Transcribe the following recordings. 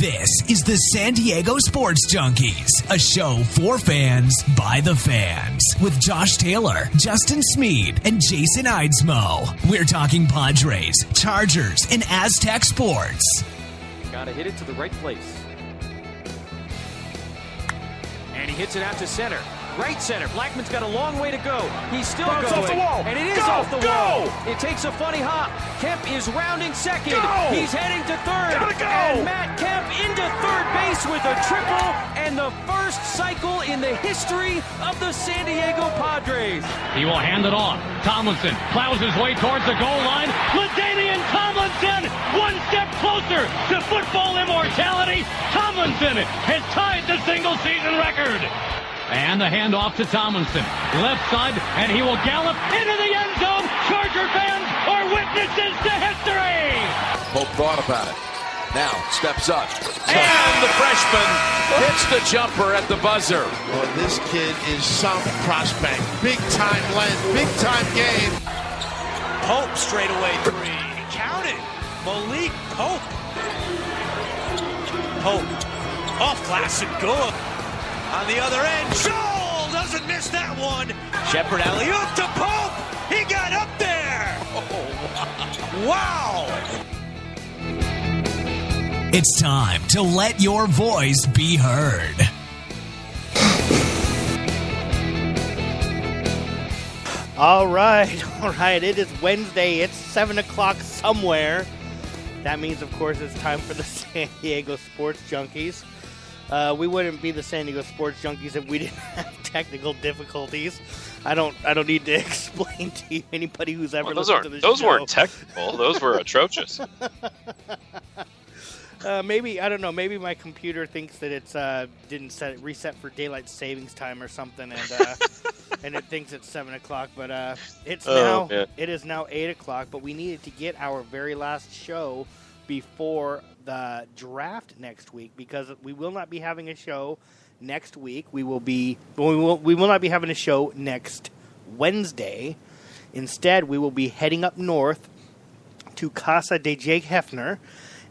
This is the San Diego Sports Junkies, a show for fans by the fans, with Josh Taylor, Justin Smead, and Jason Eidsmoe. We're talking Padres, Chargers, and Aztec sports. Got to hit it to the right place. And he hits it out to center. Right center. Blackman's got a long way to go. He's still going. Off the wall. And it is off the wall. It takes a funny hop. Kemp is rounding second. He's heading to third. And Matt Kemp into third base with a triple and the first cycle in the history of the San Diego Padres. He will hand it off. Tomlinson plows his way towards the goal line. LaDainian Tomlinson, one step closer to football immortality. Tomlinson has tied the single season record. And the handoff to Tomlinson. Left side, and he will gallop into the end zone. Charger fans are witnesses to history. Pope thought about it. Now steps up. And the freshman hits the jumper at the buzzer. Well, this kid is some prospect. Big time length, big time game. Pope straightaway three. Count it. Malik Pope. Pope off glass and good. On the other end, Joel doesn't miss that one. Shepard alley-oop to Pope. He got up there. Oh, wow. It's time to let your voice be heard. All right. It is Wednesday. It's 7 o'clock somewhere. That means, of course, it's time for the San Diego Sports Junkies. We wouldn't be the San Diego Sports Junkies if we didn't have technical difficulties. I don't need to explain to you, anybody who's ever listened to the show. Those weren't technical. Those were atrocious. Maybe, I don't know, maybe my computer thinks that it's didn't reset for daylight savings time or something, and and it thinks it's 7 o'clock, but it is now 8 o'clock, but we needed to get our very last show before the draft next week, because we will not be having a show next week. We will not be having a show next Wednesday. Instead, we will be heading up north to Casa de Jake Hefner,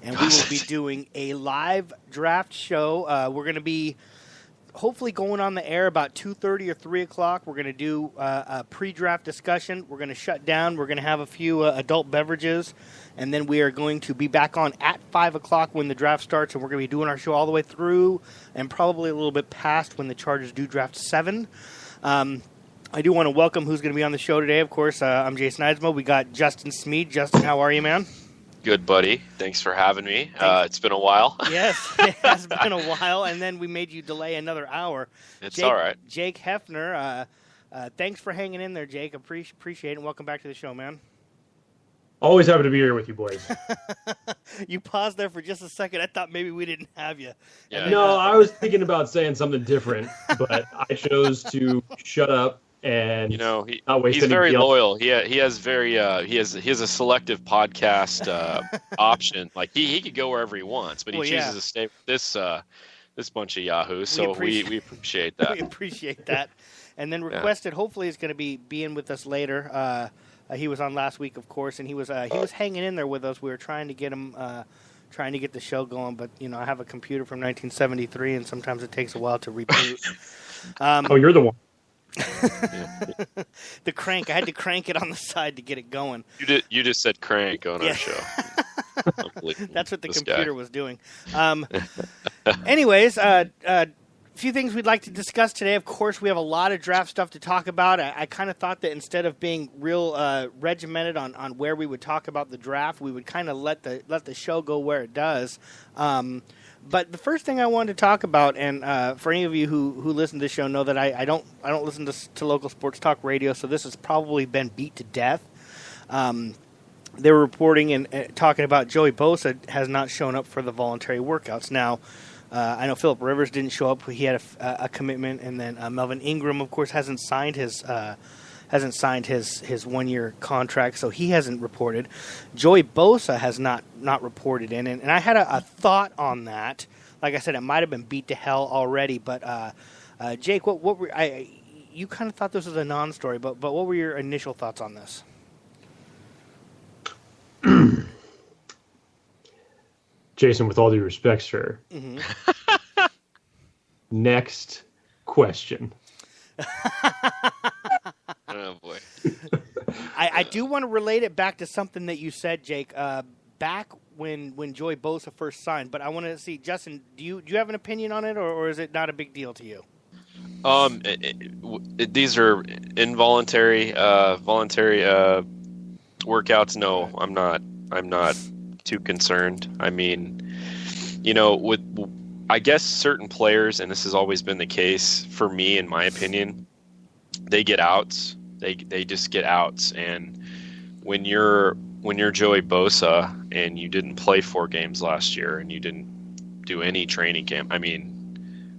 and we will be doing a live draft show. We're going to be hopefully going on the air about 2:30 or 3 o'clock. We're going to do a pre-draft discussion. We're going to shut down. We're going to have a few adult beverages, and then we are going to be back on at 5 o'clock when the draft starts, and we're going to be doing our show all the way through and probably a little bit past when the Chargers do draft 7. I do want to welcome who's going to be on the show today. Of course, I'm Jason Eidsmoe. We got Justin Smead. Justin, how are you, man? Good, buddy. Thanks for having me. It's been a while. Yes, it has been a while, and then we made you delay another hour. It's all right. Jake Hefner, thanks for hanging in there, Jake. Appreciate it, and welcome back to the show, man. Always happy to be here with you boys. You paused there for just a second. I thought maybe we didn't have you. Yeah. No, I was thinking about saying something different, but I chose to shut up and not waste he's any very guilt. loyal. He has a selective podcast option. Like he could go wherever he wants, but he chooses to stay with this bunch of yahoos. So we appreciate that. We appreciate that. And then Requested hopefully is going to be in with us later. He was on last week, of course, and he was hanging in there with us. We were trying to get him, trying to get the show going, but I have a computer from 1973, and sometimes it takes a while to reboot. You're the one. The crank. I had to crank it on the side to get it going. You just said crank on our show. That's what the computer was doing. Anyways, a few things we'd like to discuss today. Of course, we have a lot of draft stuff to talk about. I kind of thought that instead of being real regimented on where we would talk about the draft, we would kind of let the show go where it does. But the first thing I wanted to talk about, and for any of you who listen to the show know that I don't listen to local sports talk radio, so this has probably been beat to death. They were reporting and talking about Joey Bosa has not shown up for the voluntary workouts. Now, I know Phillip Rivers didn't show up; he had a commitment, and then Melvin Ingram, of course, hasn't signed his 1-year contract, so he hasn't reported. Joey Bosa has not reported in, and I had a thought on that. Like I said, it might have been beat to hell already, but Jake, what were you kind of thought this was a non-story, but what were your initial thoughts on this? Jason, with all due respect, sir. Mm-hmm. Next question. Oh boy. I do want to relate it back to something that you said, Jake. Back when Joey Bosa first signed, but I want to see, Justin, do you have an opinion on it, or is it not a big deal to you? These are involuntary, voluntary workouts. No, I'm not too concerned. I mean, I guess certain players, and this has always been the case for me, in my opinion, they get outs. They just get outs, and when you're Joey Bosa and you didn't play 4 games last year and you didn't do any training camp, I mean,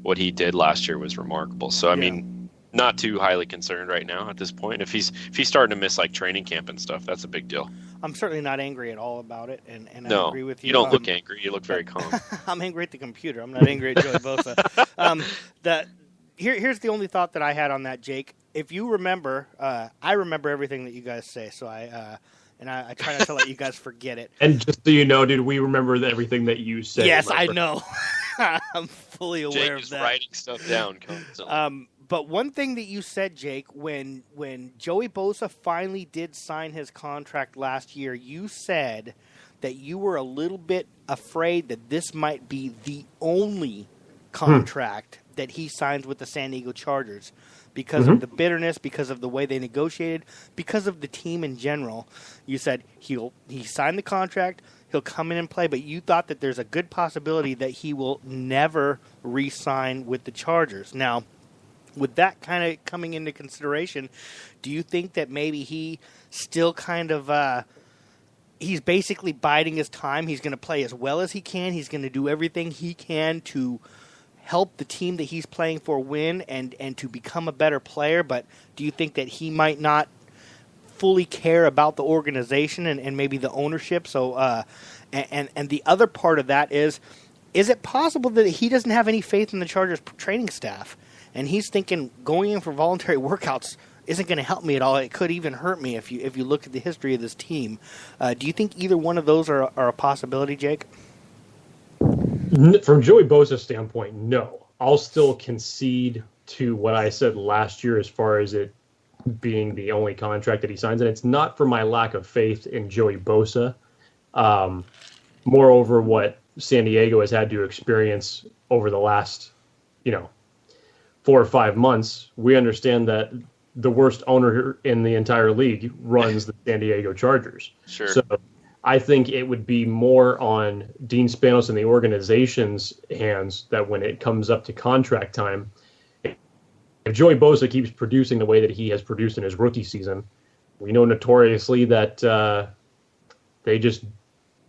what he did last year was remarkable. So I mean, not too highly concerned right now at this point. If he's starting to miss like training camp and stuff, that's a big deal. I'm certainly not angry at all about it, and no, I agree with you. You don't look angry. You look very calm. I'm angry at the computer. I'm not angry at Joey Bosa. Here's the only thought that I had on that, Jake. If you remember, I remember everything that you guys say, so I try not to let you guys forget it. And just so you know, dude, we remember everything that you said. Yes, I know. I'm fully aware Jake of that. Jake is writing stuff down. But one thing that you said, Jake, when Joey Bosa finally did sign his contract last year, you said that you were a little bit afraid that this might be the only contract that he signs with the San Diego Chargers because of the bitterness, because of the way they negotiated, because of the team in general. You said he signed the contract, he'll come in and play, but you thought that there's a good possibility that he will never re-sign with the Chargers. Now, with that kind of coming into consideration, do you think that maybe he still kind of he's basically biding his time? He's going to play as well as he can. He's going to do everything he can to help the team that he's playing for win and to become a better player. But do you think that he might not fully care about the organization and maybe the ownership? So, and the other part of that is it possible that he doesn't have any faith in the Chargers training staff? And he's thinking going in for voluntary workouts isn't going to help me at all. It could even hurt me if you look at the history of this team. Do you think either one of those are a possibility, Jake? From Joey Bosa's standpoint, no. I'll still concede to what I said last year as far as it being the only contract that he signs. And it's not for my lack of faith in Joey Bosa. Moreover, what San Diego has had to experience over the last, 4 or 5 months, we understand that the worst owner in the entire league runs the San Diego Chargers. Sure. So I think it would be more on Dean Spanos and the organization's hands that when it comes up to contract time, if Joey Bosa keeps producing the way that he has produced in his rookie season, we know notoriously that they just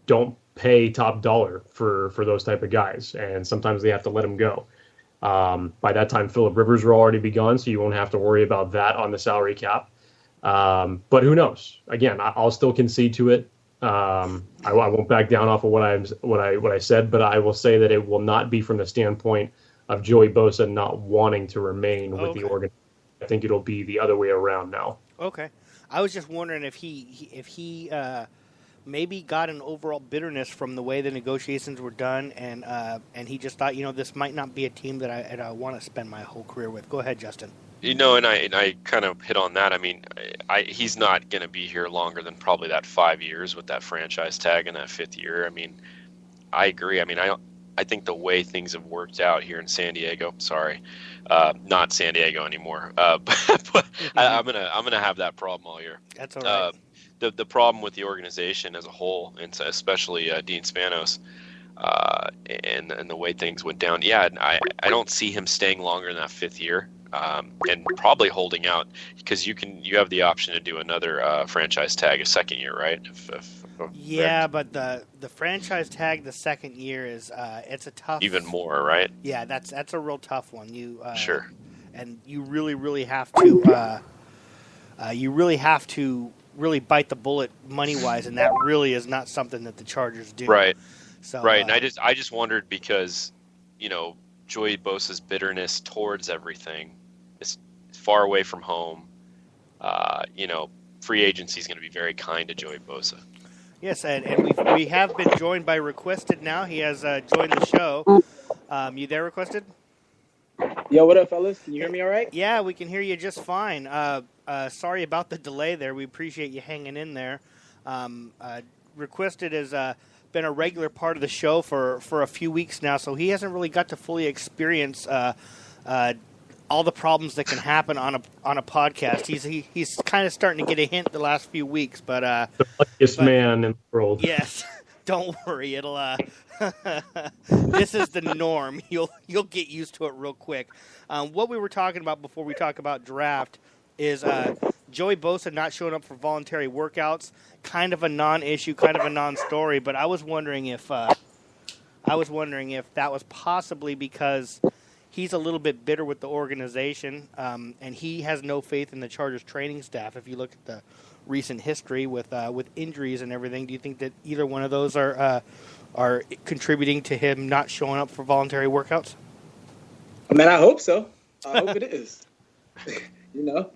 don't pay top dollar for those type of guys, and sometimes they have to let them go. By that time, Phillip Rivers will already be gone, so you won't have to worry about that on the salary cap. But who knows? Again, I'll still concede to it. I won't back down off of what I said, but I will say that it will not be from the standpoint of Joey Bosa not wanting to remain with the organization. I think it'll be the other way around now. Okay, I was just wondering if he maybe got an overall bitterness from the way the negotiations were done, and he just thought, this might not be a team that I want to spend my whole career with. Go ahead, Justin. And I kind of hit on that. I mean, he's not going to be here longer than probably that 5 years with that franchise tag in that 5th year. I mean, I agree. I mean, I think the way things have worked out here in San Diego. Sorry, not San Diego anymore. But I'm gonna have that problem all year. That's all right. The problem with the organization as a whole, and especially Dean Spanos, and the way things went down. Yeah, I don't see him staying longer than that 5th year. And probably holding out because you have the option to do another franchise tag a 2nd year, right? But the franchise tag the 2nd year is it's a tough. Even more, right? Yeah, that's a real tough one. Sure. And you really have to really bite the bullet money wise, and that really is not something that the Chargers do. Right. So right, and I just wondered because Joey Bosa's bitterness towards everything is far away from home. Free agency is going to be very kind to Joey Bosa. Yes, and we have been joined by Requested now. He has joined the show. You there, Requested? Yo, what up, fellas? Can you hear me all right? Yeah, we can hear you just fine. Sorry about the delay there. We appreciate you hanging in there. Requested has been a regular part of the show for a few weeks now, so he hasn't really got to fully experience all the problems that can happen on a podcast. He's kind of starting to get a hint the last few weeks, but the luckiest man in the world. Yes, don't worry. It'll this is the norm. You'll get used to it real quick. What we were talking about before we talk about draft is Joey Bosa not showing up for voluntary workouts. Kind of a non-issue, kind of a non-story. But I was wondering if that was possibly because he's a little bit bitter with the organization, and he has no faith in the Chargers training staff. If you look at the recent history with injuries and everything, do you think that either one of those are contributing to him not showing up for voluntary workouts? I mean, I hope so. I hope it is.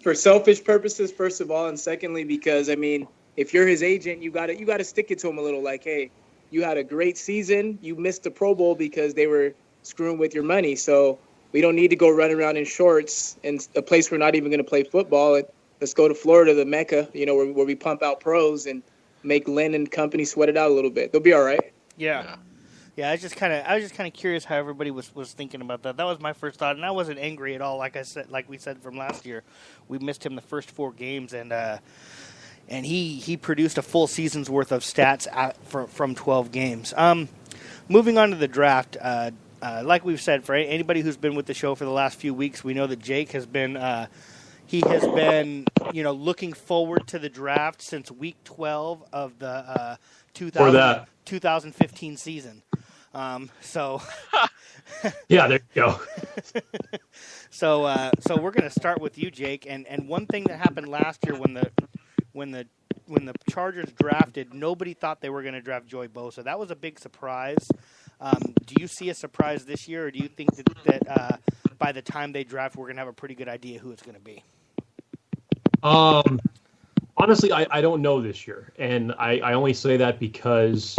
For selfish purposes, first of all, and secondly, because I mean, if you're his agent, you got to stick it to him a little. Like, hey, you had a great season. You missed the Pro Bowl because they were screwing with your money. So we don't need to go run around in shorts in a place we're not even going to play football. And let's go to Florida, the Mecca, where we pump out pros and make Lynn and company sweat it out a little bit. They'll be all right. Yeah. I was just kind of curious how everybody was thinking about that. That was my first thought, and I wasn't angry at all. Like we said from last year, we missed him the first 4 games, and he produced a full season's worth of stats from 12 games. Moving on to the draft, like we've said, for anybody who's been with the show for the last few weeks, we know that Jake has been looking forward to the draft since week 12 of the 2015 season. Yeah, there you go. So we're going to start with you, Jake. And one thing that happened last year when the Chargers drafted, nobody thought they were going to draft Joey Bosa. That was a big surprise. Do you see a surprise this year, or do you think that by the time they draft, we're going to have a pretty good idea who it's going to be? Honestly, I don't know this year, and I only say that because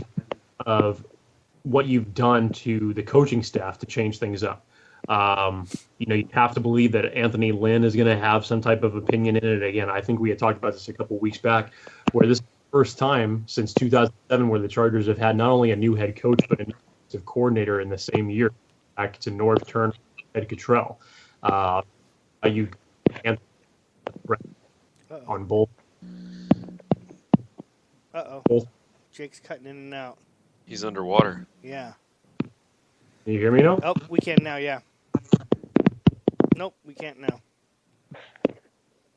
of what you've done to the coaching staff to change things up. You have to believe that Anthony Lynn is going to have some type of opinion in it. Again, I think we had talked about this a couple of weeks back, where this is the first time since 2007 where the Chargers have had not only a new head coach, but a new offensive coordinator in the same year, back to North Turner, Ed Cottrell. You on both. Uh-oh. Jake's cutting in and out. He's underwater. Yeah. Can you hear me now? Oh, we can now, yeah. Nope, we can't now.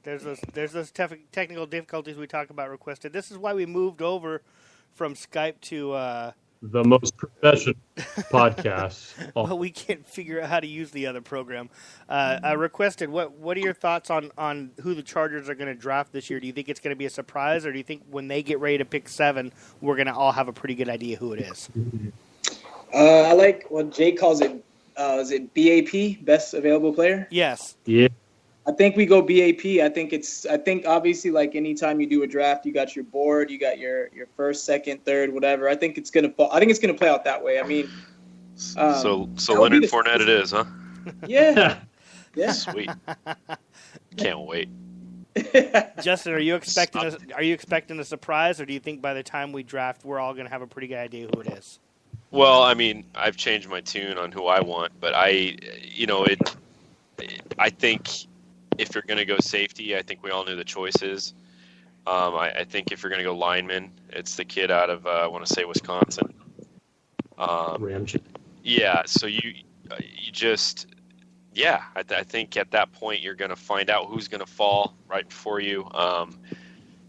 There's those technical difficulties we talk about requested. This is why we moved over from Skype to the most professional podcast. Well, we can't figure out how to use the other program. Requested, what are your thoughts on who the Chargers are going to draft this year? Do you think it's going to be a surprise, or do you think when they get ready to pick 7, we're going to all have a pretty good idea who it is? I like what Jay calls it. Is it BAP, best available player? Yes. Yeah. I think we go BAP. I think obviously, like anytime you do a draft, you got your board, you got your first, second, third, whatever. I think it's gonna play out that way. I mean, so Leonard Fournette it is, huh? Yeah. Yeah. Sweet. Can't wait. Justin, are you expecting a surprise, or do you think by the time we draft, we're all gonna have a pretty good idea who it is? Well, I mean, I've changed my tune on who I want, but I think if you're going to go safety, I think we all knew the choices. I think if you're going to go lineman, it's the kid out of, I want to say, Wisconsin. Ramchick. Yeah, so you just, yeah, I think at that point you're going to find out who's going to fall right before you.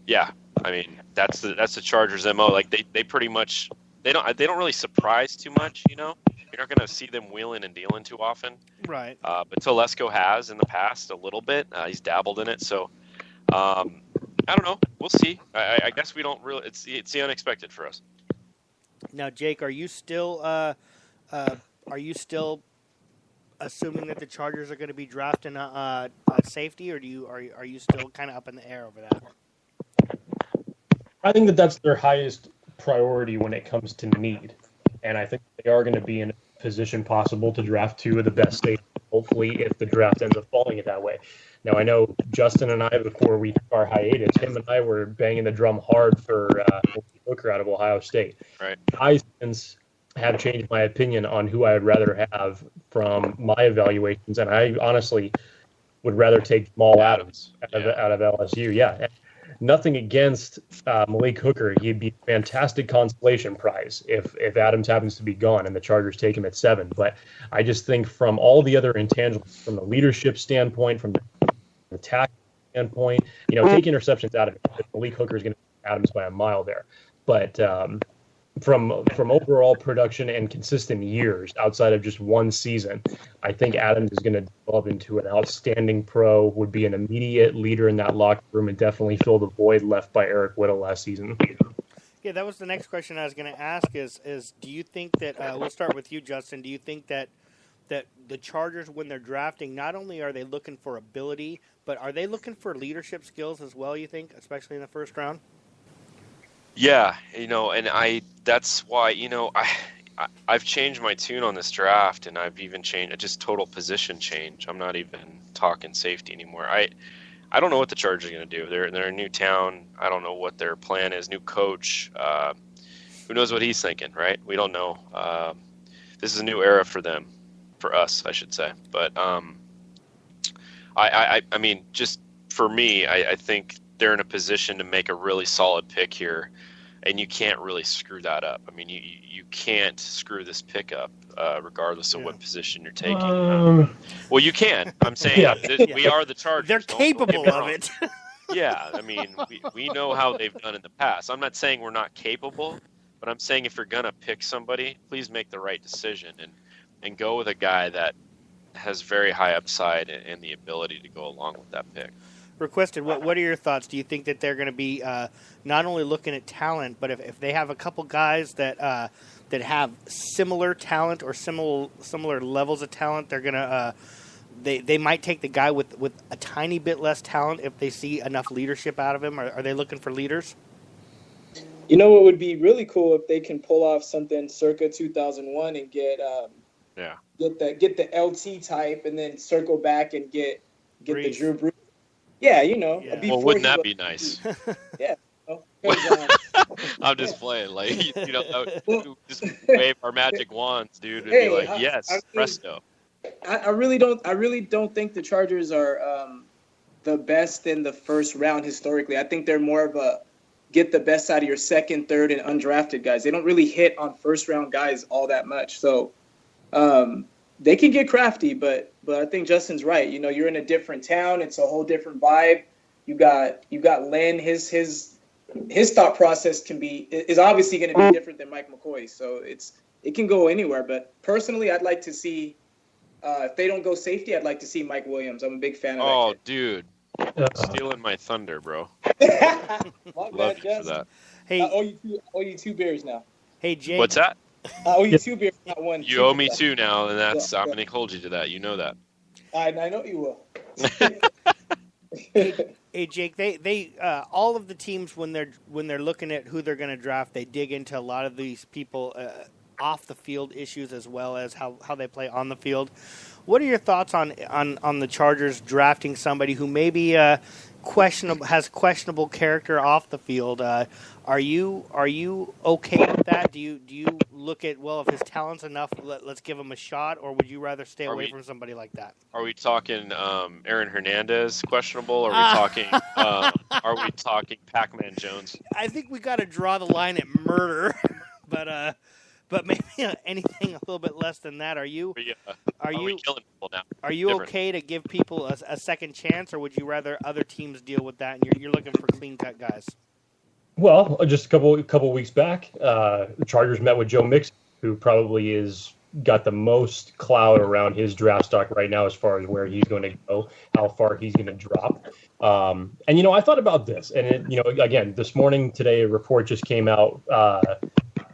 Yeah, I mean, that's the Chargers' MO. Like, they pretty much, they don't really surprise too much, you know? You're not going to see them wheeling and dealing too often. Right. But Telesco has in the past a little bit. He's dabbled in it. So, I don't know. We'll see. I guess we don't really – it's the unexpected for us. Now, Jake, are you still assuming that the Chargers are going to be drafting a safety, or are you still kind of up in the air over that? I think that's their highest priority when it comes to need. And I think they are going to be in a position possible to draft two of the best safeties, hopefully, if the draft ends up falling it that way. Now, I know Justin and I, before we took our hiatus, him and I were banging the drum hard for Hooker out of Ohio State. Right. I since have changed my opinion on who I would rather have from my evaluations, and I honestly would rather take Jamal Adams out of LSU. Yeah. Nothing against Malik Hooker. He'd be a fantastic consolation prize if Adams happens to be gone and the Chargers take him at 7. But I just think from all the other intangibles, from the leadership standpoint, from the tackle standpoint, take interceptions out of it. Malik Hooker is going to beat Adams by a mile there. But from overall production and consistent years outside of just one season, I think Adams is going to develop into an outstanding pro, would be an immediate leader in that locker room, and definitely fill the void left by Eric Whittle last season. Yeah, that was the next question I was going to ask is do you think that, we'll start with you, Justin, do you think that the Chargers, when they're drafting, not only are they looking for ability, but are they looking for leadership skills as well, you think, especially in the first round? Yeah, and that's why, I've changed my tune on this draft, and I've even changed just total position change. I'm not even talking safety anymore. I don't know what the Chargers are going to do. They're a new town. I don't know what their plan is. New coach. Who knows what he's thinking, right? We don't know. This is a new era for them, for us, I should say. But I mean, just for me, I think they're in a position to make a really solid pick here, and you can't really screw that up. I mean, you can't screw this pick up, regardless of what position you're taking. Well, you can. I'm saying we are the Chargers. They're capable of it. Yeah, I mean, we know how they've done in the past. I'm not saying we're not capable, but I'm saying if you're going to pick somebody, please make the right decision and go with a guy that has very high upside and the ability to go along with that pick. Requested, what are your thoughts? Do you think that they're going to be not only looking at talent, but if they have a couple guys that have similar talent or similar levels of talent, they're going to they might take the guy with a tiny bit less talent if they see enough leadership out of him? Are they looking for leaders? You know what would be really cool if they can pull off something circa 2001 and get the LT type and then circle back and get the Drew Brees. Yeah, Well, wouldn't that be nice? Yeah. I'm just playing, just wave our magic wands, dude, and be like, yes, presto. I really don't think the Chargers are the best in the first round historically. I think they're more of a get the best out of your second, third, and undrafted guys. They don't really hit on first round guys all that much. So they can get crafty, but I think Justin's right. You're in a different town. It's a whole different vibe. You got Len. His thought process is obviously going to be different than Mike McCoy's. So it can go anywhere. But personally, I'd like to see if they don't go safety, I'd like to see Mike Williams. I'm a big fan of that. Oh, dude, stealing my thunder, bro. Love you for that. Hey, I owe you 2 beers now. Hey, Jake. What's that? I owe you 2 beers, not one. You owe me 2 now, and I'm going to hold you to that. You know that. I know you will. Hey, Jake. They all of the teams when they're looking at who they're going to draft, they dig into a lot of these people off the field issues as well as how they play on the field. What are your thoughts on the Chargers drafting somebody who maybe has questionable character off the field? Are you okay with that? Do you look at, well, if his talent's enough, let's give him a shot, or would you rather stay away from somebody like that? Are we talking Aaron Hernandez questionable? Or are we talking Pac-Man Jones? I think we got to draw the line at murder, but maybe anything a little bit less than that. Are you killing people now? Are you okay to give people a second chance, or would you rather other teams deal with that and you're looking for clean-cut guys? Well, just a couple weeks back, the Chargers met with Joe Mixon, who probably got the most cloud around his draft stock right now as far as where he's going to go, how far he's going to drop. And I thought about this, and again, this morning, today, a report just came out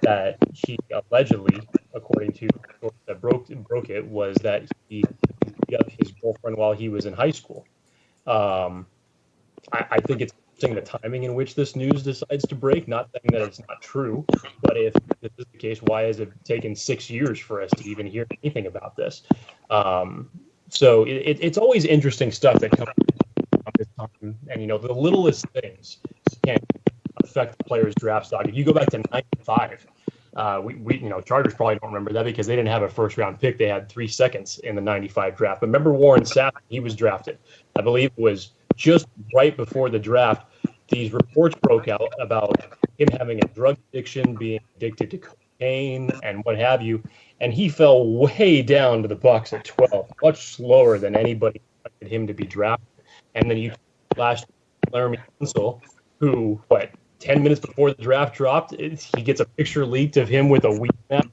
that he allegedly, according to the source that broke it, was that he beat up his girlfriend while he was in high school. I think it's the timing in which this news decides to break. Not saying that it's not true, but if this is the case, why has it taken 6 years for us to even hear anything about this? So it's always interesting stuff that comes up this time, and the littlest things can affect the player's draft stock. If you go back to 95, Chargers probably don't remember that because they didn't have a first round pick. They had 3 seconds in the 95 draft. But remember Warren Sapp, he was drafted. I believe it was just right before the draft. These reports broke out about him having a drug addiction, being addicted to cocaine and what have you. And he fell way down to the Bucs at 12, much slower than anybody expected him to be drafted. And then you last Laremy Tunsil, who, 10 minutes before the draft dropped, he gets a picture leaked of him with a weed map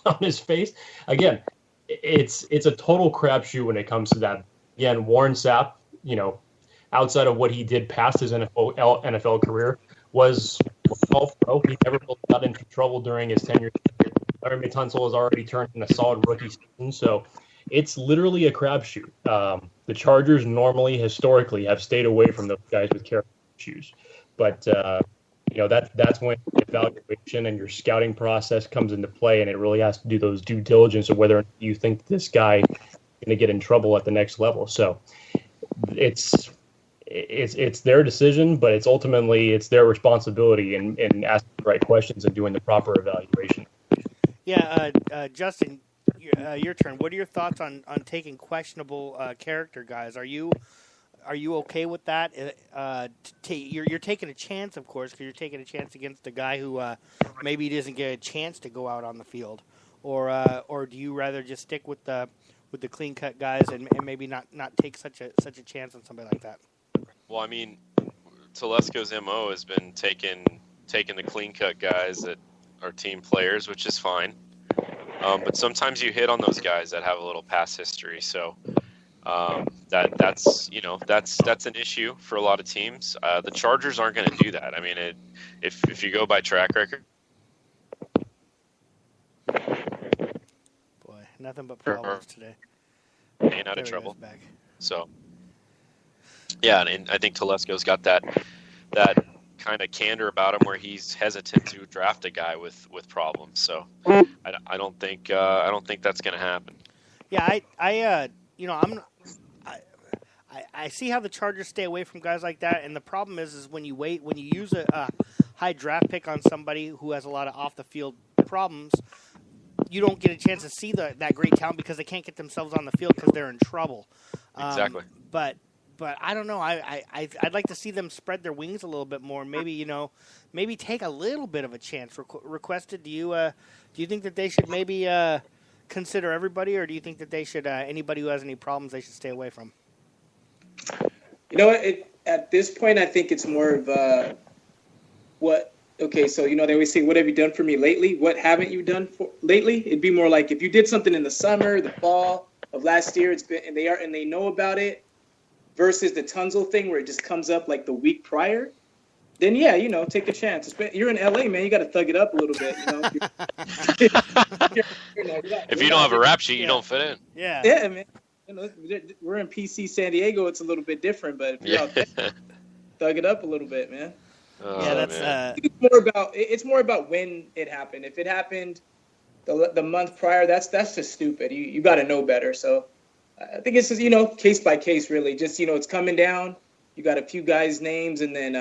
on his face. Again, it's a total crapshoot when it comes to that. Again, Warren Sapp, outside of what he did past his NFL career, was all pro. He never got into trouble during his tenure. Laremy Tunsil has already turned in a solid rookie season, so it's literally a crapshoot. The Chargers normally, historically, have stayed away from those guys with character issues. But, that's when the evaluation and your scouting process comes into play, and it really has to do those due diligence of whether you think this guy is going to get in trouble at the next level. So it's their decision, but it's ultimately their responsibility in asking the right questions and doing the proper evaluation. Yeah, Justin, your turn. What are your thoughts on taking questionable character guys? Are you okay with that? You're taking a chance, of course, because you're taking a chance against a guy who maybe doesn't get a chance to go out on the field, or do you rather just stick with the clean cut guys and maybe not take such a chance on somebody like that? Well, I mean, Telesco's MO has been taking the clean cut guys that are team players, which is fine. But sometimes you hit on those guys that have a little past history, so. That's an issue for a lot of teams. The Chargers aren't going to do that. I mean, if you go by track record. Boy, nothing but problems today. Staying out of trouble. So, yeah, and I think Telesco's got that kind of candor about him where he's hesitant to draft a guy with problems. So, I don't think that's going to happen. Yeah, I see how the Chargers stay away from guys like that, and the problem is when you use a high draft pick on somebody who has a lot of off the field problems, you don't get a chance to see that great talent because they can't get themselves on the field because they're in trouble. Exactly. But I don't know. I'd like to see them spread their wings a little bit more. Maybe maybe take a little bit of a chance. Requested. Do you think that they should maybe consider everybody, or do you think that they should anybody who has any problems they should stay away from? You know what? At this point, I think it's more of what. Okay, so they always say, "What have you done for me lately?" What haven't you done for lately? It'd be more like if you did something in the summer, the fall of last year, and they know about it, versus the Tunsil thing where it just comes up like the week prior. Then yeah, take a chance. You're in LA, man. You got to thug it up a little bit. If you don't have a rap sheet, you don't fit in. Yeah. Yeah, man. We're in PC San Diego. It's a little bit different, but if you're out there, thug it up a little bit, man. Yeah, that's. It's more about when it happened. If it happened the month prior, that's just stupid. You got to know better. So I think it's just case by case, really. Just it's coming down. You got a few guys' names, and then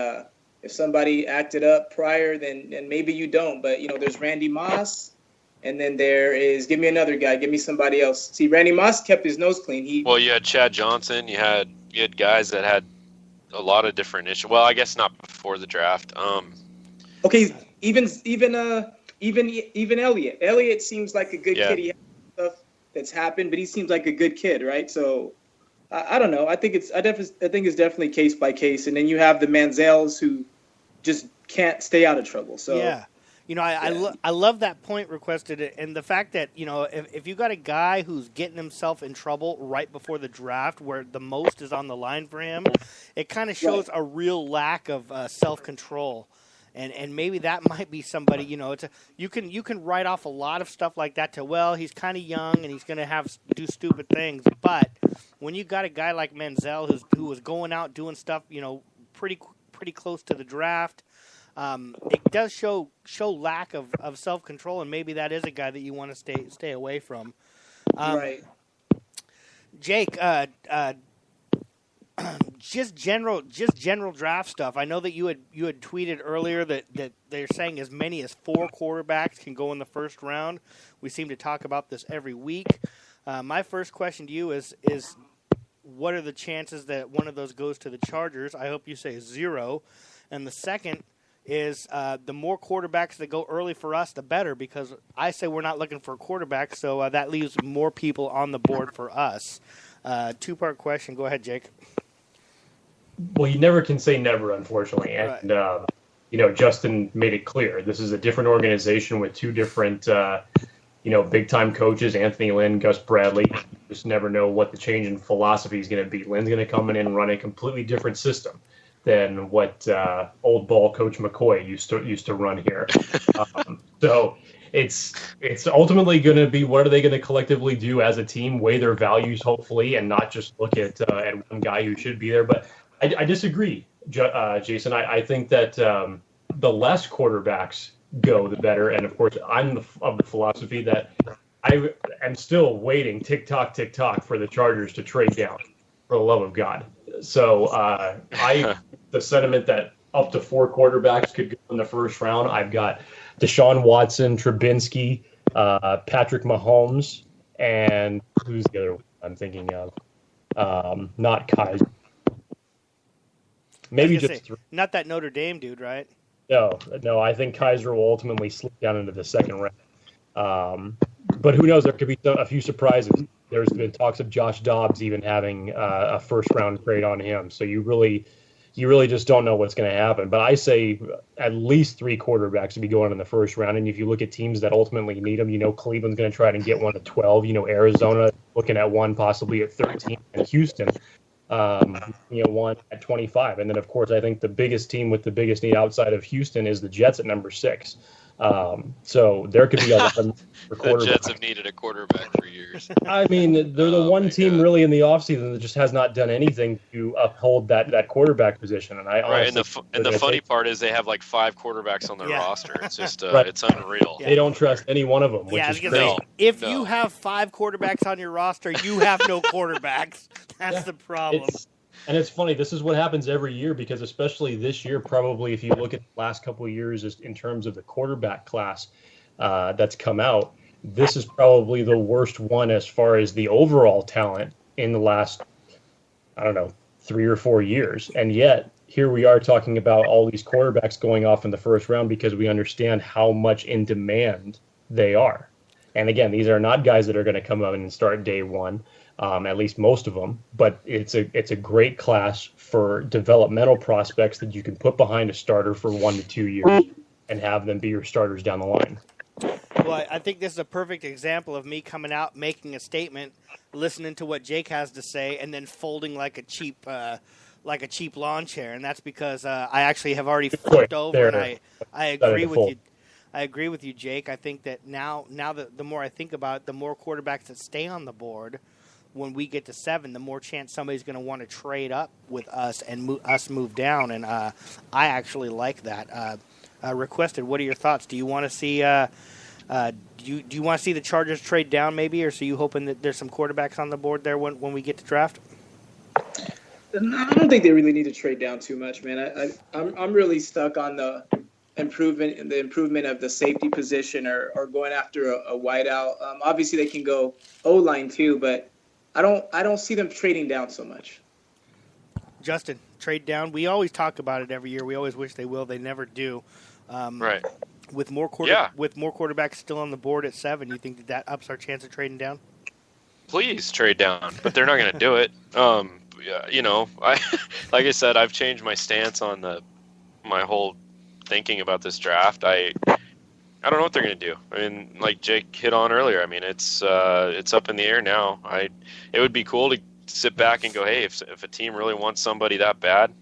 if somebody acted up prior, then maybe you don't. But there's Randy Moss. And then there is, give me another guy. Give me somebody else. See, Randy Moss kept his nose clean. You had Chad Johnson. You had guys that had a lot of different issues. Well, I guess not before the draft. Okay, even Elliott. Elliott seems like a good kid. He has stuff that's happened, but he seems like a good kid, right? So I don't know. I think it's definitely case by case. And then you have the Manziels who just can't stay out of trouble. So yeah. I love that point requested, and the fact that if you got a guy who's getting himself in trouble right before the draft, where the most is on the line for him, it kind of shows a real lack of self-control, and maybe that might be somebody. You can write off a lot of stuff like that to he's kind of young and he's going to do stupid things, but when you got a guy like Manziel who was going out doing stuff pretty pretty close to the draft. It does show lack of self-control, and maybe that is a guy that you want to stay away from. Right. Jake, just general draft stuff. I know that you had tweeted earlier that they're saying as many as 4 quarterbacks can go in the first round. We seem to talk about this every week. My first question to you is what are the chances that one of those goes to the Chargers? I hope you say 0. And the second is the more quarterbacks that go early for us, the better, because I say we're not looking for a quarterback, so that leaves more people on the board for us. 2-part question. Go ahead, Jake. Well, you never can say never, unfortunately. And, right. Justin made it clear. This is a different organization with 2 different, big-time coaches, Anthony Lynn, Gus Bradley. You just never know what the change in philosophy is going to be. Lynn's going to come in and run a completely different system than what old ball Coach McCoy used to run here. So it's ultimately going to be, what are they going to collectively do as a team, weigh their values, hopefully, and not just look at one guy who should be there. But I disagree, Jason. I think that the less quarterbacks go, the better. And, of course, I'm of the philosophy that I am still waiting, tick-tock, for the Chargers to trade down, for the love of God. So the sentiment that up to 4 quarterbacks could go in the first round, I've got Deshaun Watson, Trubinsky, Patrick Mahomes, and who's the other one I'm thinking of? Not Kaiser. Maybe just 3. Not that Notre Dame dude, right? No, I think Kaiser will ultimately slip down into the second round. But who knows? There could be a few surprises. There's been talks of Josh Dobbs even having a first-round trade on him. So you really just don't know what's going to happen. But I say at least 3 quarterbacks to be going in the first round. And if you look at teams that ultimately need them, Cleveland's going to try to get one at 12. Arizona looking at one possibly at 13, and Houston, one at 25. And then, of course, I think the biggest team with the biggest need outside of Houston is the Jets at number 6. So there could be a lot of the Jets have needed a quarterback for years. I mean, they're the one team really in the offseason that just has not done anything to uphold that quarterback position. And the funny part is they have like 5 quarterbacks on their roster. It's just it's unreal. They don't trust any one of them, which is crazy. If you have 5 quarterbacks on your roster, you have no quarterbacks. That's the problem. And it's funny, this is what happens every year, because especially this year, probably if you look at the last couple of years in terms of the quarterback class that's come out, this is probably the worst one as far as the overall talent in the last, 3 or 4 years. And yet, here we are talking about all these quarterbacks going off in the first round because we understand how much in demand they are. And again, these are not guys that are going to come out and start day one. At least most of them, but it's a great class for developmental prospects that you can put behind a starter for 1 to 2 years and have them be your starters down the line. Well, I think this is a perfect example of me coming out, making a statement, listening to what Jake has to say, and then folding like a cheap lawn chair. And that's because I actually have already flipped over, and I agree with you. I agree with you, Jake. I think that now that the more I think about it, the more quarterbacks that stay on the board when we get to 7, the more chance somebody's going to want to trade up with us and us move down. And I actually like that. Requested, what are your thoughts? Do you want to see do you want to see the Chargers trade down maybe, or so you hoping that there's some quarterbacks on the board there when we get to draft? I don't think they really need to trade down too much, man. I'm really stuck on the improvement of the safety position or going after a wideout. Obviously, they can go O-line too, but I don't see them trading down so much. Justin, trade down. We always talk about it every year. We always wish they will. They never do. Right. With more quarterbacks still on the board at 7, you think that ups our chance of trading down? Please trade down, but they're not going to do it. Like I said, I've changed my stance on my whole thinking about this draft. I don't know what they're going to do. I mean, like Jake hit on earlier, I mean, it's up in the air now. It would be cool to sit back and go, hey, if a team really wants somebody that bad,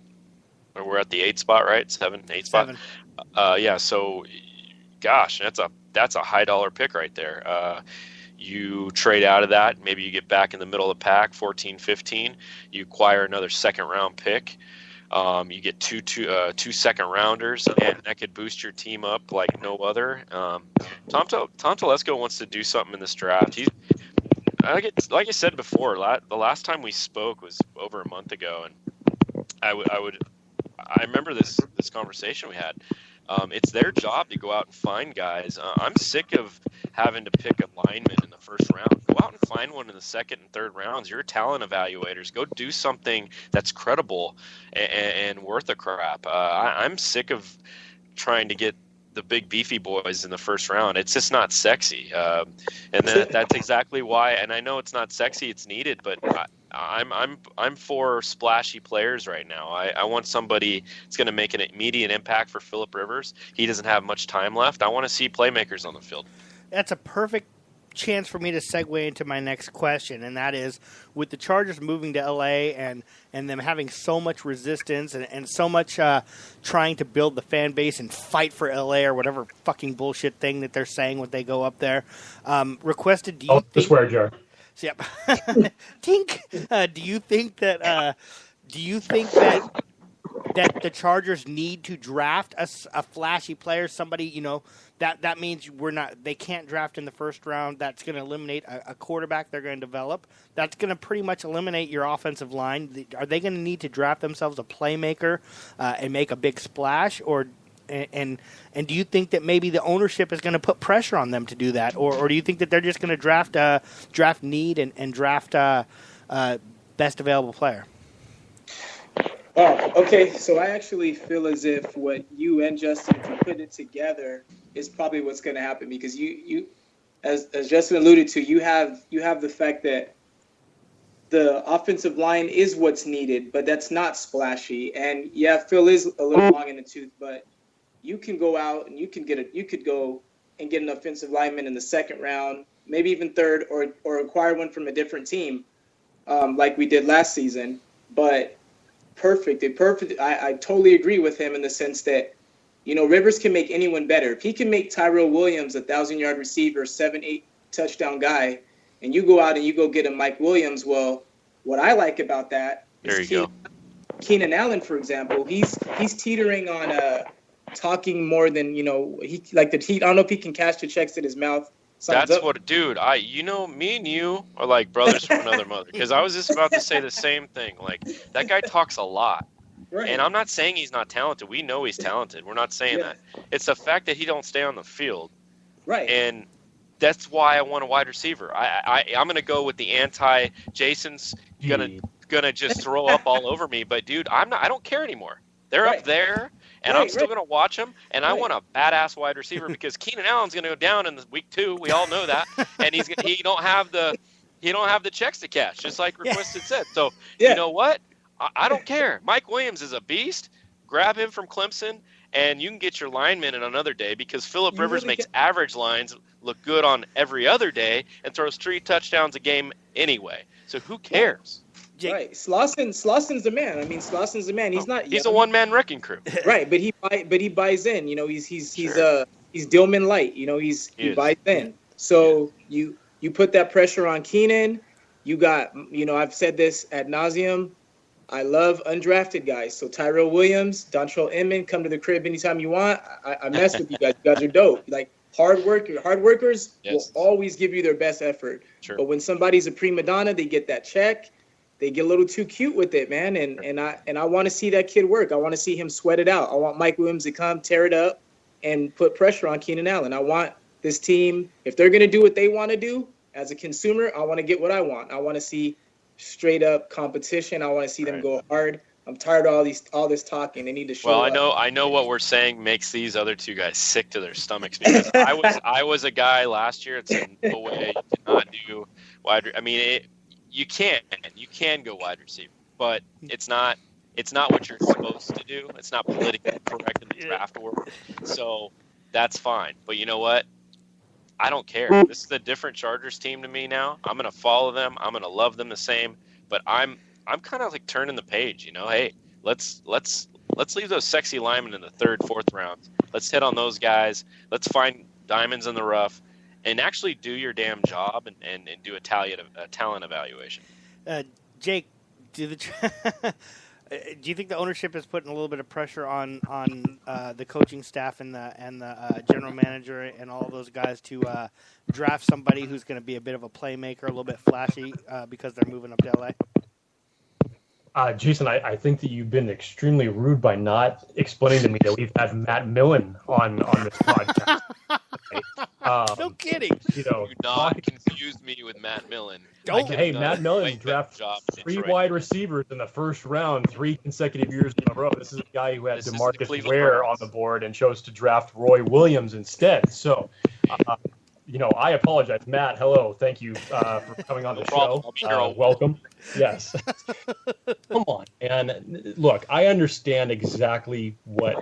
or we're at the 8 spot, right? 8 spot. So, gosh, that's a high dollar pick right there. You trade out of that, maybe you get back in the middle of the pack, 14, 15. You acquire another second round pick. You get two second rounders, and that could boost your team up like no other. Tom Telesco wants to do something in this draft. Like I said before, the last time we spoke was over a month ago, and I remember this conversation we had. It's their job to go out and find guys. I'm sick of having to pick a lineman in the first round. Go out and find one in the second and third rounds. You're talent evaluators. Go do something that's credible and worth a crap. I'm sick of trying to get the big beefy boys in the first round. It's just not sexy. And that's exactly why. And I know it's not sexy. It's needed, but I'm for splashy players right now. I want somebody that's going to make an immediate impact for Phillip Rivers. He doesn't have much time left. I want to see playmakers on the field. That's a perfect chance for me to segue into my next question, and that is, with the Chargers moving to LA and them having so much resistance and so much trying to build the fan base and fight for LA or whatever fucking bullshit thing that they're saying when they go up there, requested. The swear jar. Yep. Tink. Do you think that the Chargers need to draft a flashy player, somebody, that means they can't draft in the first round. That's going to eliminate a quarterback they're going to develop. That's going to pretty much eliminate your offensive line. Are they going to need to draft themselves a playmaker and make a big splash, and do you think that maybe the ownership is going to put pressure on them to do that, or do you think that they're just going to draft need and draft best available player? Oh, okay. So I actually feel as if what you and Justin, if you put it together, is probably what's going to happen, because you, as Justin alluded to, you have the fact that the offensive line is what's needed, but that's not splashy. And yeah, Phil is a little long in the tooth, but you can go out and you could go and get an offensive lineman in the second round, maybe even third, or acquire one from a different team, like we did last season. But perfect. I totally agree with him in the sense that, Rivers can make anyone better. If he can make Tyrell Williams a 1,000-yard receiver, 7-8 touchdown guy, and you go out and you go get a Mike Williams, well, what I like about that is Keenan Allen, for example, he's teetering on talking more than, I don't know if he can cash the checks in his mouth. That's what, dude, me and you are like brothers from another mother, because I was just about to say the same thing. Like, that guy talks a lot. Right. And I'm not saying he's not talented. We know he's talented. We're not saying that. It's the fact that he don't stay on the field. Right. And that's why I want a wide receiver. I'm going to go with the Jason's gonna just throw up all over me. But, dude, I don't care anymore. They're up there. And I'm still going to watch him, and I want a badass wide receiver, because Keenan Allen's going to go down in week 2. We all know that, and he don't have the checks to cash, just like Requested said. So you know what? I don't care. Mike Williams is a beast. Grab him from Clemson, and you can get your lineman in another day, because Phillip Rivers makes average lines look good on every other day and throws 3 touchdowns a game anyway. So who cares? Right, Slosson's the man. I mean, Slosson's the man. He's a one-man wrecking crew. Right, but he buys in. He's Dillman light. He buys in. So you put that pressure on Keenan. You got, I've said this ad nauseum. I love undrafted guys. So Tyrell Williams, Dontrell Inman, come to the crib anytime you want. I mess with you guys. You guys are dope. Like, hard workers will always give you their best effort. Sure. But when somebody's a prima donna, they get that check. They get a little too cute with it, man. And I want to see that kid work. I want to see him sweat it out. I want Mike Williams to come, tear it up, and put pressure on Keenan Allen. I want this team, if they're going to do what they want to do, as a consumer, I want to get what I want. I want to see straight up competition. I want to see them go hard. I'm tired of all this talking. They need to show up. Well, I know what we're saying makes these other two guys sick to their stomachs, because I was a guy last year that said, no way, you cannot do wide. I mean, you can go wide receiver, but it's not what you're supposed to do. It's not politically correct in the draft world. So that's fine. But you know what? I don't care. This is a different Chargers team to me now. I'm going to follow them. I'm going to love them the same. But I'm kind of like turning the page. Hey, let's leave those sexy linemen in the 3rd, 4th rounds. Let's hit on those guys. Let's find diamonds in the rough, and actually do your damn job and do a talent evaluation. Jake, Do you think the ownership is putting a little bit of pressure on the coaching staff and the general manager and all of those guys to draft somebody who's going to be a bit of a playmaker, a little bit flashy, because they're moving up to LA? Jason, I think that you've been extremely rude by not explaining to me that we've had Matt Millen on this podcast. No kidding. Do not confuse me with Matt Millen. Hey, Matt Millen drafted 3 wide receivers in the first round 3 consecutive years in a row. This is a guy who had DeMarcus Ware on the board and chose to draft Roy Williams instead. So, I apologize. Matt, hello. Thank you for coming on the show. Welcome. Yes. Come on. And look, I understand exactly what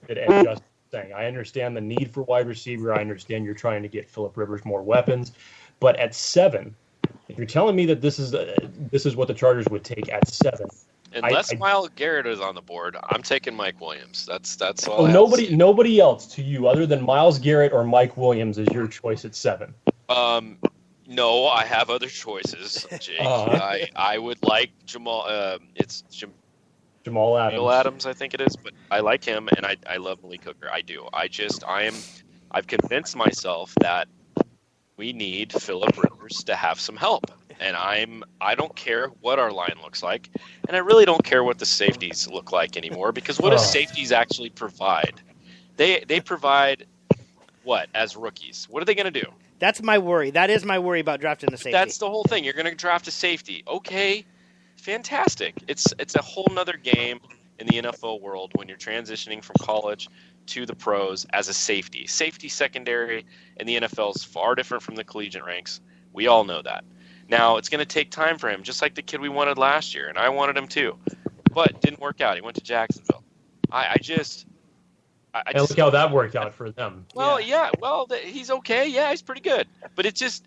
Ed just saying. I understand the need for wide receiver. I understand you're trying to get Phillip Rivers more weapons. But at 7, if you're telling me that this is what the Chargers would take at 7, unless Myles Garrett is on the board, I'm taking Mike Williams. That's all. Nobody else to you other than Myles Garrett or Mike Williams is your choice at 7. No, I have other choices, Jake. I would like Jamal. Jamal Adams. Jamal Adams, I think it is, but I like him, and I love Malik Hooker. I do. I've convinced myself that we need Phillip Rivers to have some help, and I don't care what our line looks like, and I really don't care what the safeties look like anymore, because what do safeties actually provide? They provide what as rookies? What are they going to do? That's my worry. That is my worry about drafting the safety. That's the whole thing. You're going to draft a safety. Okay. Fantastic. It's a whole nother game in the NFL world when you're transitioning from college to the pros as a safety. Safety secondary in the NFL is far different from the collegiate ranks. We all know that. Now, it's going to take time for him, just like the kid we wanted last year, and I wanted him too. But it didn't work out. He went to Jacksonville. I just look how that worked out for them. Well, he's okay. Yeah, he's pretty good. But it just...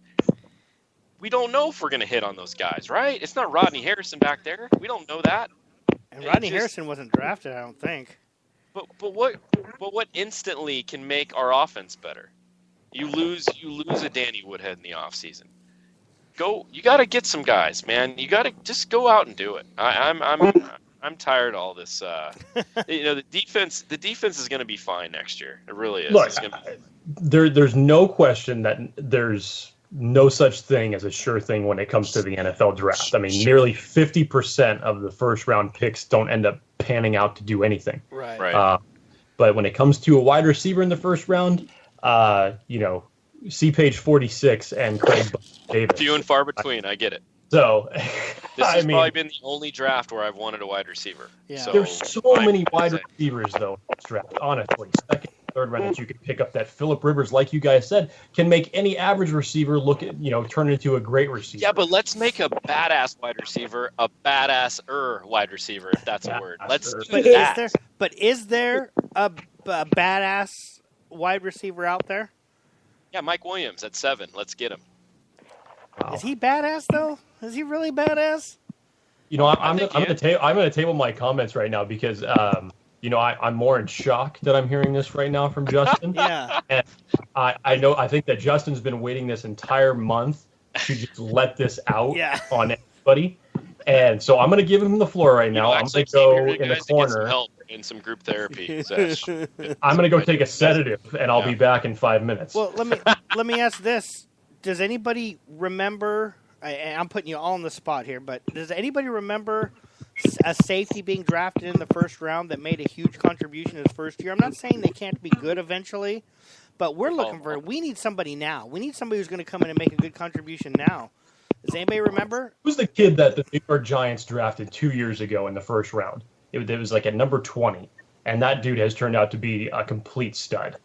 we don't know if we're going to hit on those guys, right? It's not Rodney Harrison back there. We don't know that. And Rodney Harrison wasn't drafted, I don't think. But what instantly can make our offense better? You lose a Danny Woodhead in the offseason. You got to get some guys, man. You got to just go out and do it. I'm tired of all this. The defense is going to be fine next year. It really is. Look, there's no question that there's no such thing as a sure thing when it comes to the NFL draft. I mean, nearly 50% of the first round picks don't end up panning out to do anything. Right. But when it comes to a wide receiver in the first round, see page 46 and Craig Davis. Few and far between. I get it. So, this has probably been the only draft where I've wanted a wide receiver. Yeah. There's so many wide receivers, though, in this draft, honestly. Second, third round that you can pick up that Phillip Rivers, like you guys said, can make any average receiver turn into a great receiver. Yeah, but let's make a badass wide receiver a badass-er wide receiver, if that's a word. Let's do that. Is there a badass wide receiver out there? Yeah, Mike Williams at 7. Let's get him. Wow. Is he badass, though? Is he really badass? I'm going to table my comments right now because I'm more in shock that I'm hearing this right now from Justin. Yeah. And I think that Justin's been waiting this entire month to just let this out on everybody. And so I'm going to give him the floor right now. I'm going to go in the corner. Help in some group therapy. I'm going to go take a sedative, and I'll be back in 5 minutes. Well, let me ask this. Does anybody remember, and I'm putting you all on the spot here, but does anybody remember a safety being drafted in the first round that made a huge contribution in his first year? I'm not saying they can't be good eventually, but we need somebody now. We need somebody who's going to come in and make a good contribution now. Does anybody remember? Who's the kid that the New York Giants drafted 2 years ago in the first round? It was like at number 20, and that dude has turned out to be a complete stud.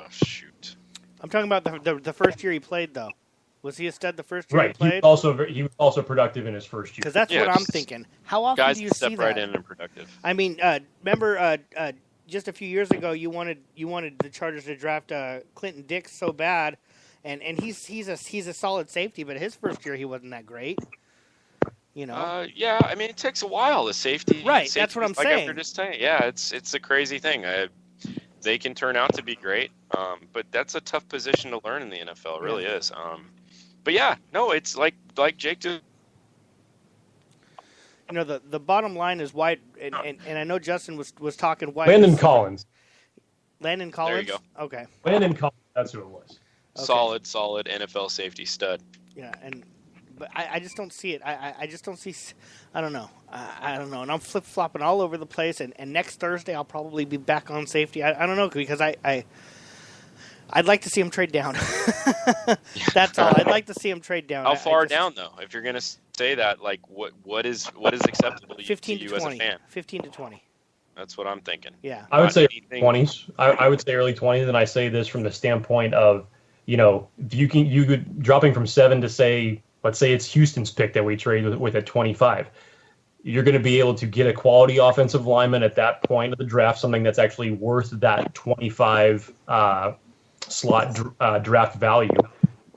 Shoot. I'm talking about the first year he played, though. Was he a stud the first year he played? He was also productive in his first year. Because that's what I'm thinking. How often do you see that? Guys step right in and productive. I mean, remember just a few years ago, you wanted the Chargers to draft Clinton Dix so bad, and he's a solid safety, but his first year he wasn't that great. Yeah, I mean, it takes a while. The safety, right? That's what I'm saying. Yeah, it's a crazy thing. They can turn out to be great, but that's a tough position to learn in the NFL. It really is. But yeah, no, it's like Jake did. the bottom line is wide, and I know Justin was talking wide. Landon Collins. Landon Collins? There you go. Okay. Landon Collins, that's who it was. Okay. Solid NFL safety stud. Yeah, but I just don't see it. I just don't see. I don't know. I don't know. And I'm flip-flopping all over the place. And next Thursday, I'll probably be back on safety. I don't know, because I'd like to see him trade down. That's all. I'd like to see him trade down. How far down, though? If you're going to say that, like, what is acceptable to 15 you to 20. as a fan? 15 to 20. That's what I'm thinking. Yeah. I would say 20s. I would say early 20s, and I say this from the standpoint of, you could dropping from 7 to say, let's say it's Houston's pick that we trade with at 25. You're going to be able to get a quality offensive lineman at that point of the draft, something that's actually worth that 25 slot draft value.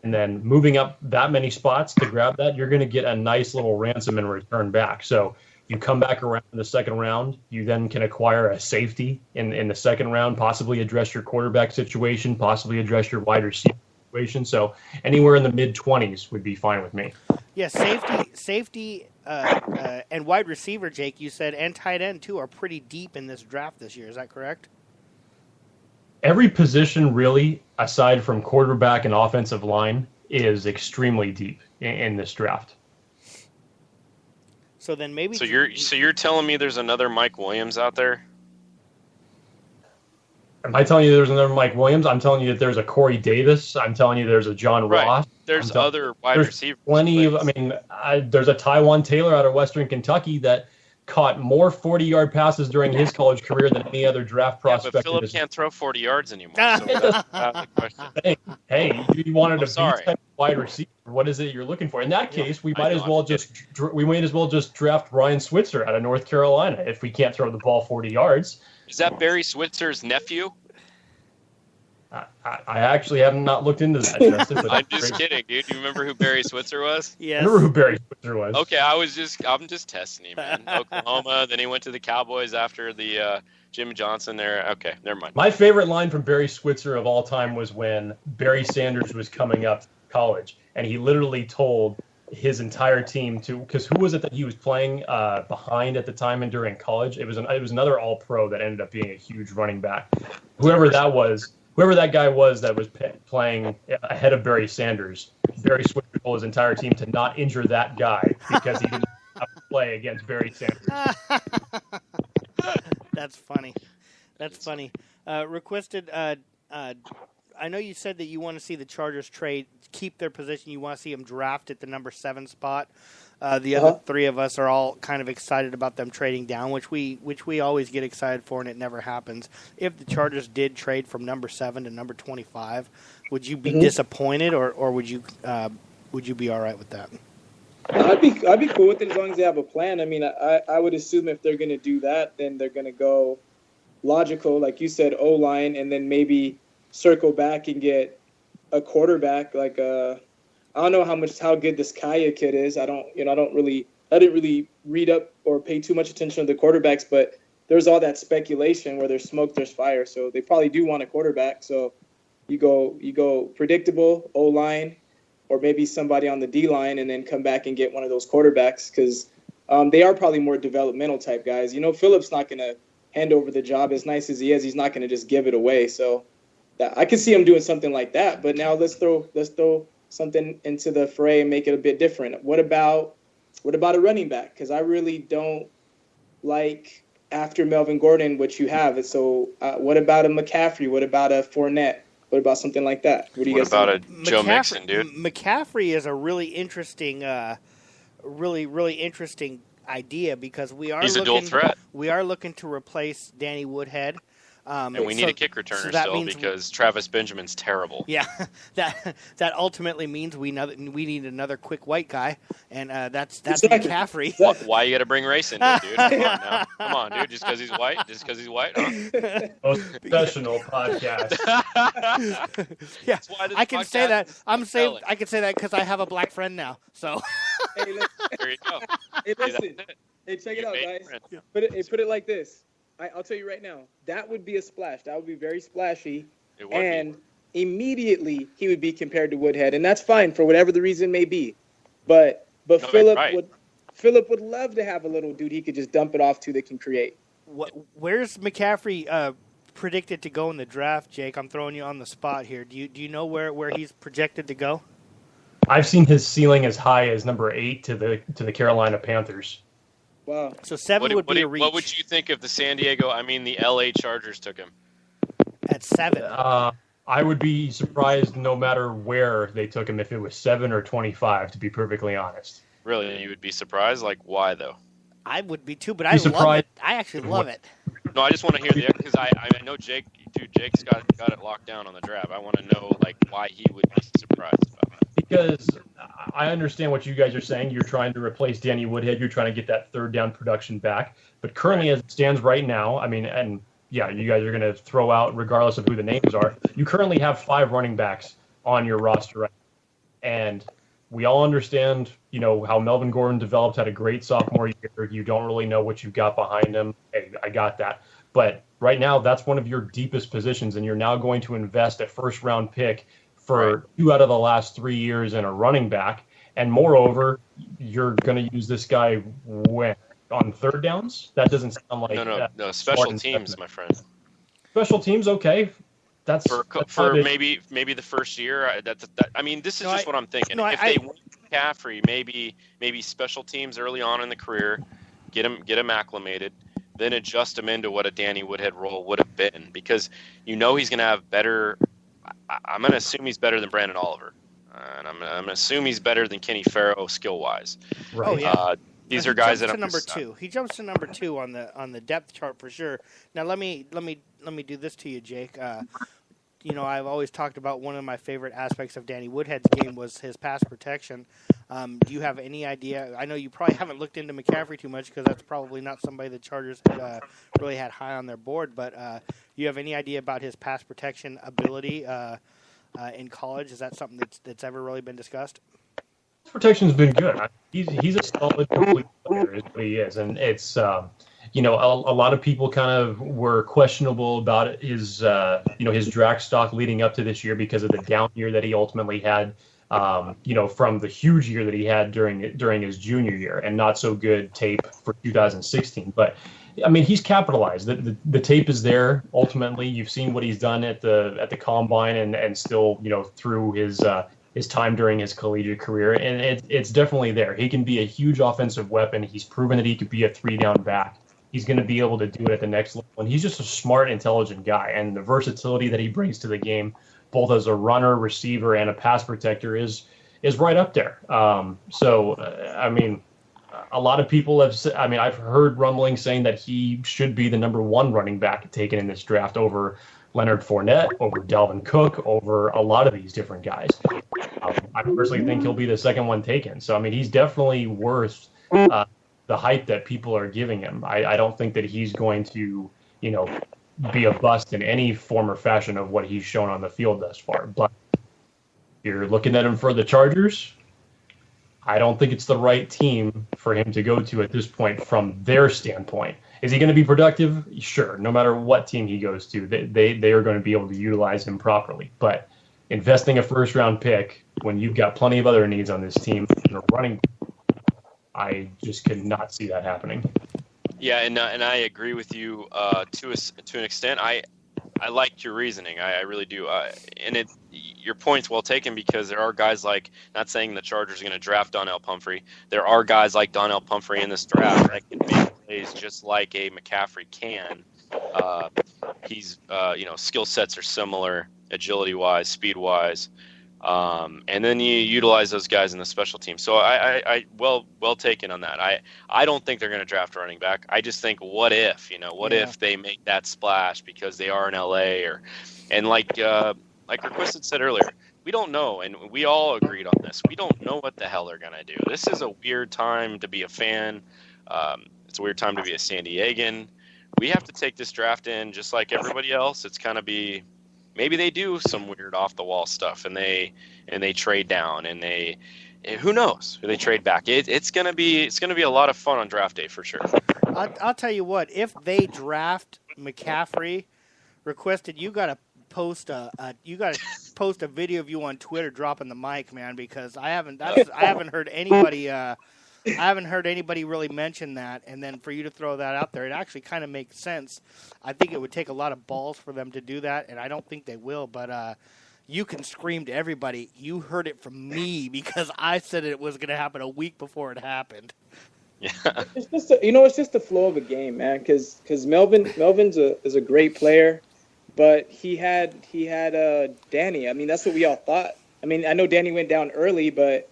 And then moving up that many spots to grab that, you're going to get a nice little ransom in return back. So you come back around in the second round, you then can acquire a safety in the second round, possibly address your quarterback situation, possibly address your wide receiver situation. So anywhere in the mid-20s would be fine with me. Yeah, safety, and wide receiver, Jake, you said, and tight end, too, are pretty deep in this draft this year. Is that correct? Every position, really, aside from quarterback and offensive line, is extremely deep in this draft. So then maybe. So you're telling me there's another Mike Williams out there? Am I telling you there's another Mike Williams? I'm telling you that there's a Corey Davis. I'm telling you there's a John Ross. There's other wide receivers. Plenty of. There's a Tywan Taylor out of Western Kentucky that caught more 40-yard passes during his college career than any other draft prospect. But Phillip can't throw 40 yards anymore. So that's the question. Hey, you wanted to be wide receiver. What is it you're looking for? In that case, we might as well just draft Ryan Switzer out of North Carolina if we can't throw the ball 40 yards. Is that Barry Switzer's nephew? I actually have not looked into that, Justin. I'm just kidding, dude. Do you remember who Barry Switzer was? Yes. I remember who Barry Switzer was. Okay, I'm just testing you, man. Oklahoma, then he went to the Cowboys after the Jim Johnson there. Okay, never mind. My favorite line from Barry Switzer of all time was when Barry Sanders was coming up to college, and he literally told his entire team because who was it that he was playing behind at the time and during college? It was another All-Pro that ended up being a huge running back. Whoever that guy was that was playing ahead of Barry Sanders, Barry Switzer told his entire team to not injure that guy because he didn't have to play against Barry Sanders. That's funny. Requested. I know you said that you want to see the Chargers keep their position. You want to see them draft at the number 7 spot. The other three of us are all kind of excited about them trading down, which we always get excited for, and it never happens. If the Chargers did trade from number 7 to number 25, would you be disappointed, or would you be all right with that? I'd be cool with it as long as they have a plan. I mean, I would assume if they're going to do that, then they're going to go logical, like you said, O-line, and then maybe circle back and get a quarterback like I don't know how good this Kaya kid is. I didn't really read up or pay too much attention to the quarterbacks, but there's all that speculation where there's smoke, there's fire. So they probably do want a quarterback. So you go predictable O-line or maybe somebody on the D-line and then come back and get one of those quarterbacks because they are probably more developmental type guys. Phillip's not going to hand over the job as nice as he is. He's not going to just give it away. So I can see him doing something like that. But now let's throw something into the fray and make it a bit different. What about a running back? Because I really don't like after Melvin Gordon what you have. So what about a McCaffrey? What about a Fournette? What about something like that? What do you guys think? What about a Joe Mixon, dude? McCaffrey is a really interesting, really interesting idea because he's a dual threat. We are looking to replace Danny Woodhead. And we need a kick returner still because Travis Benjamin's terrible. Yeah, that ultimately means we need another quick white guy, and that's McCaffrey. Why you got to bring race into it, dude? Come on, dude. Just because he's white? Huh? Most professional podcast. Yeah, I can say that. I can say that because I have a black friend now. So there you go. Hey, listen. Hey, check it out, guys. Put it like this. I'll tell you right now, that would be a splash. That would be very splashy. And immediately he would be compared to Woodhead. And that's fine for whatever the reason may be. But Phillip would Phillip would love to have a little dude he could just dump it off to that can create. Where's McCaffrey predicted to go in the draft, Jake? I'm throwing you on the spot here. Do you know where he's projected to go? I've seen his ceiling as high as number 8 to the Carolina Panthers. Wow. So 7 would be a reach. What would you think if the LA Chargers took him? At 7. I would be surprised no matter where they took him if it was 7 or 25, to be perfectly honest. Really? You would be surprised? Like, why, though? I would be, too, but I love it. I actually love it. No, I just want to hear because I know Jake's got it locked down on the draft. I want to know, like, why he would be surprised about that. Because I understand what you guys are saying. You're trying to replace Danny Woodhead. You're trying to get that third down production back. But currently, as it stands right now, I mean, and yeah, you guys are going to throw out, regardless of who the names are, you currently have 5 running backs on your roster right now. And we all understand, how Melvin Gordon developed, had a great sophomore year. You don't really know what you've got behind him. Hey, I got that. But right now, that's one of your deepest positions, and you're now going to invest a first-round pick for 2 out of the last 3 years in a running back. And moreover, you're going to use this guy when? On third downs? That doesn't sound like... No, special teams, my friend. Special teams, okay. That's for maybe the first year. I mean, this is just what I'm thinking. If they win McCaffrey, maybe special teams early on in the career, get him acclimated, then adjust him into what a Danny Woodhead role would have been, because he's going to have better. I'm going to assume he's better than Brandon Oliver, and I'm going to assume he's better than Kenny Farrow skill wise. Right. Oh yeah. These are guys that number 2. He jumps to number 2 on the depth chart for sure. Now let me do this to you, Jake. I've always talked about one of my favorite aspects of Danny Woodhead's game was his pass protection. Do you have any idea? I know you probably haven't looked into McCaffrey too much because that's probably not somebody the Chargers really had high on their board. But do you have any idea about his pass protection ability in college? Is that something that's ever really been discussed? Protection's been good. He's a solid complete player, is what he is, and it's a lot of people kind of were questionable about his his draft stock leading up to this year because of the down year that he ultimately had, from the huge year that he had during his junior year, and not so good tape for 2016. But I mean, he's capitalized. The tape is there. Ultimately, you've seen what he's done at the combine, and still through his time during his collegiate career, and it's definitely there. He can be a huge offensive weapon. He's proven that he could be a 3-down back. He's going to be able to do it at the next level, and he's just a smart, intelligent guy. And the versatility that he brings to the game, both as a runner, receiver, and a pass protector, is right up there. I mean, a lot of people have said. I mean, I've heard rumblings saying that he should be the number 1 running back taken in this draft over Leonard Fournette, over Dalvin Cook, over a lot of these different guys. I personally think he'll be the second one taken. So, I mean, he's definitely worth the hype that people are giving him. I don't think that he's going to, be a bust in any form or fashion of what he's shown on the field thus far. But if you're looking at him for the Chargers, I don't think it's the right team for him to go to at this point from their standpoint. Is he going to be productive? Sure. No matter what team he goes to, they are going to be able to utilize him properly. But investing a first-round pick when you've got plenty of other needs on this team, running, I just could not see that happening. Yeah, and I agree with you to an extent. I liked your reasoning. I really do. Your point's well taken because there are guys like, not saying the Chargers are going to draft Donnell Pumphrey. There are guys like Donnell Pumphrey in this draft that can make plays just like a McCaffrey can. He's skill sets are similar, agility-wise, speed-wise. And then you utilize those guys in the special team. So I well taken on that. I don't think they're going to draft a running back. I just think, what if, if they make that splash because they are in LA and like Request had said earlier, we don't know. And we all agreed on this. We don't know what the hell they're going to do. This is a weird time to be a fan. It's a weird time to be a San Diegan. We have to take this draft in just like everybody else. It's kind of maybe they do some weird off the wall stuff and they trade down and who knows, they trade back. It's gonna be a lot of fun on draft day for sure. I'll tell you what, if they draft McCaffrey, Requested, you gotta post a video of you on Twitter dropping the mic, man, because I haven't heard anybody I haven't heard anybody really mention that, and then for you to throw that out there, it actually kind of makes sense. I think it would take a lot of balls for them to do that, and I don't think they will, but you can scream to everybody. You heard it from me because I said it was going to happen a week before it happened. Yeah. It's just it's just the flow of a game, man. Because Melvin's is a great player, but he had Danny. I mean, that's what we all thought. I mean, I know Danny went down early, but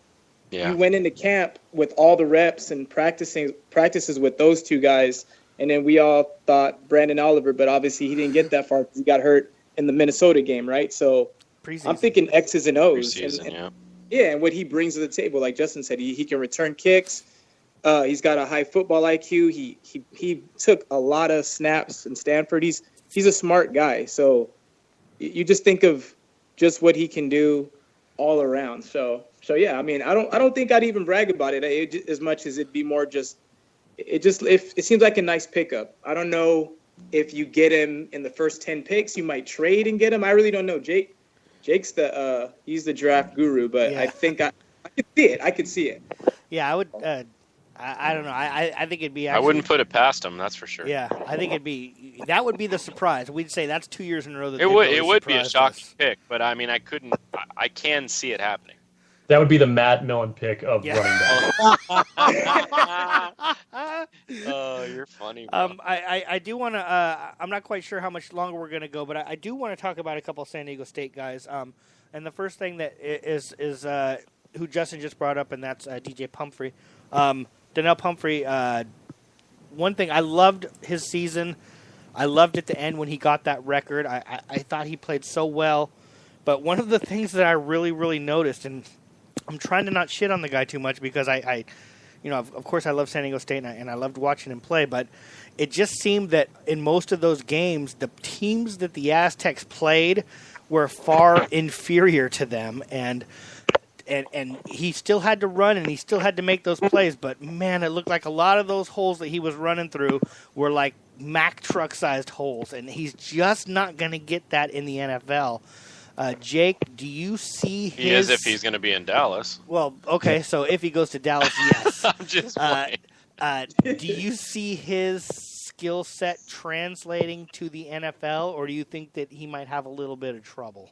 he went into camp with all the reps and practices with those two guys, and then we all thought Brandon Oliver, but obviously he didn't get that far because he got hurt in the Minnesota game, right? So I'm thinking X's and O's. And what he brings to the table, like Justin said, he can return kicks. He's got a high football IQ. He took a lot of snaps in Stanford. He's a smart guy. So you just think of just what he can do all around. So yeah, I mean, I don't think I'd even brag about it as much as it'd be more just it seems like a nice pickup. I don't know if you get him in the first 10 picks, you might trade and get him. I really don't know. Jake's he's the draft guru, but yeah. I think I could see it. I could see it. Yeah, I would. I don't know. I think it'd be. Actually, I wouldn't put it past him. That's for sure. Yeah, I think that would be the surprise. We'd say that's 2 years in a row that it would be a shocking pick, but I mean, I can see it happening. That would be the Matt Millen pick of running back. Oh, you're funny, bro. I do want to. I'm not quite sure how much longer we're going to go, but I do want to talk about a couple of San Diego State guys. And the first thing that is who Justin just brought up, and that's DJ Pumphrey. Donnell Pumphrey. One thing, I loved his season. I loved at the end when he got that record. I thought he played so well. But one of the things that I really, really noticed, and I'm trying to not shit on the guy too much because I of course I love San Diego State and I loved watching him play, but it just seemed that in most of those games, the teams that the Aztecs played were far inferior to them, and he still had to run and he still had to make those plays, but man, it looked like a lot of those holes that he was running through were like Mack truck-sized holes, and he's just not going to get that in the NFL. Jake, do you see his... He is if he's going to be in Dallas. Well, okay, so if he goes to Dallas, yes. I'm just playing. Do you see his skill set translating to the NFL, or do you think that he might have a little bit of trouble?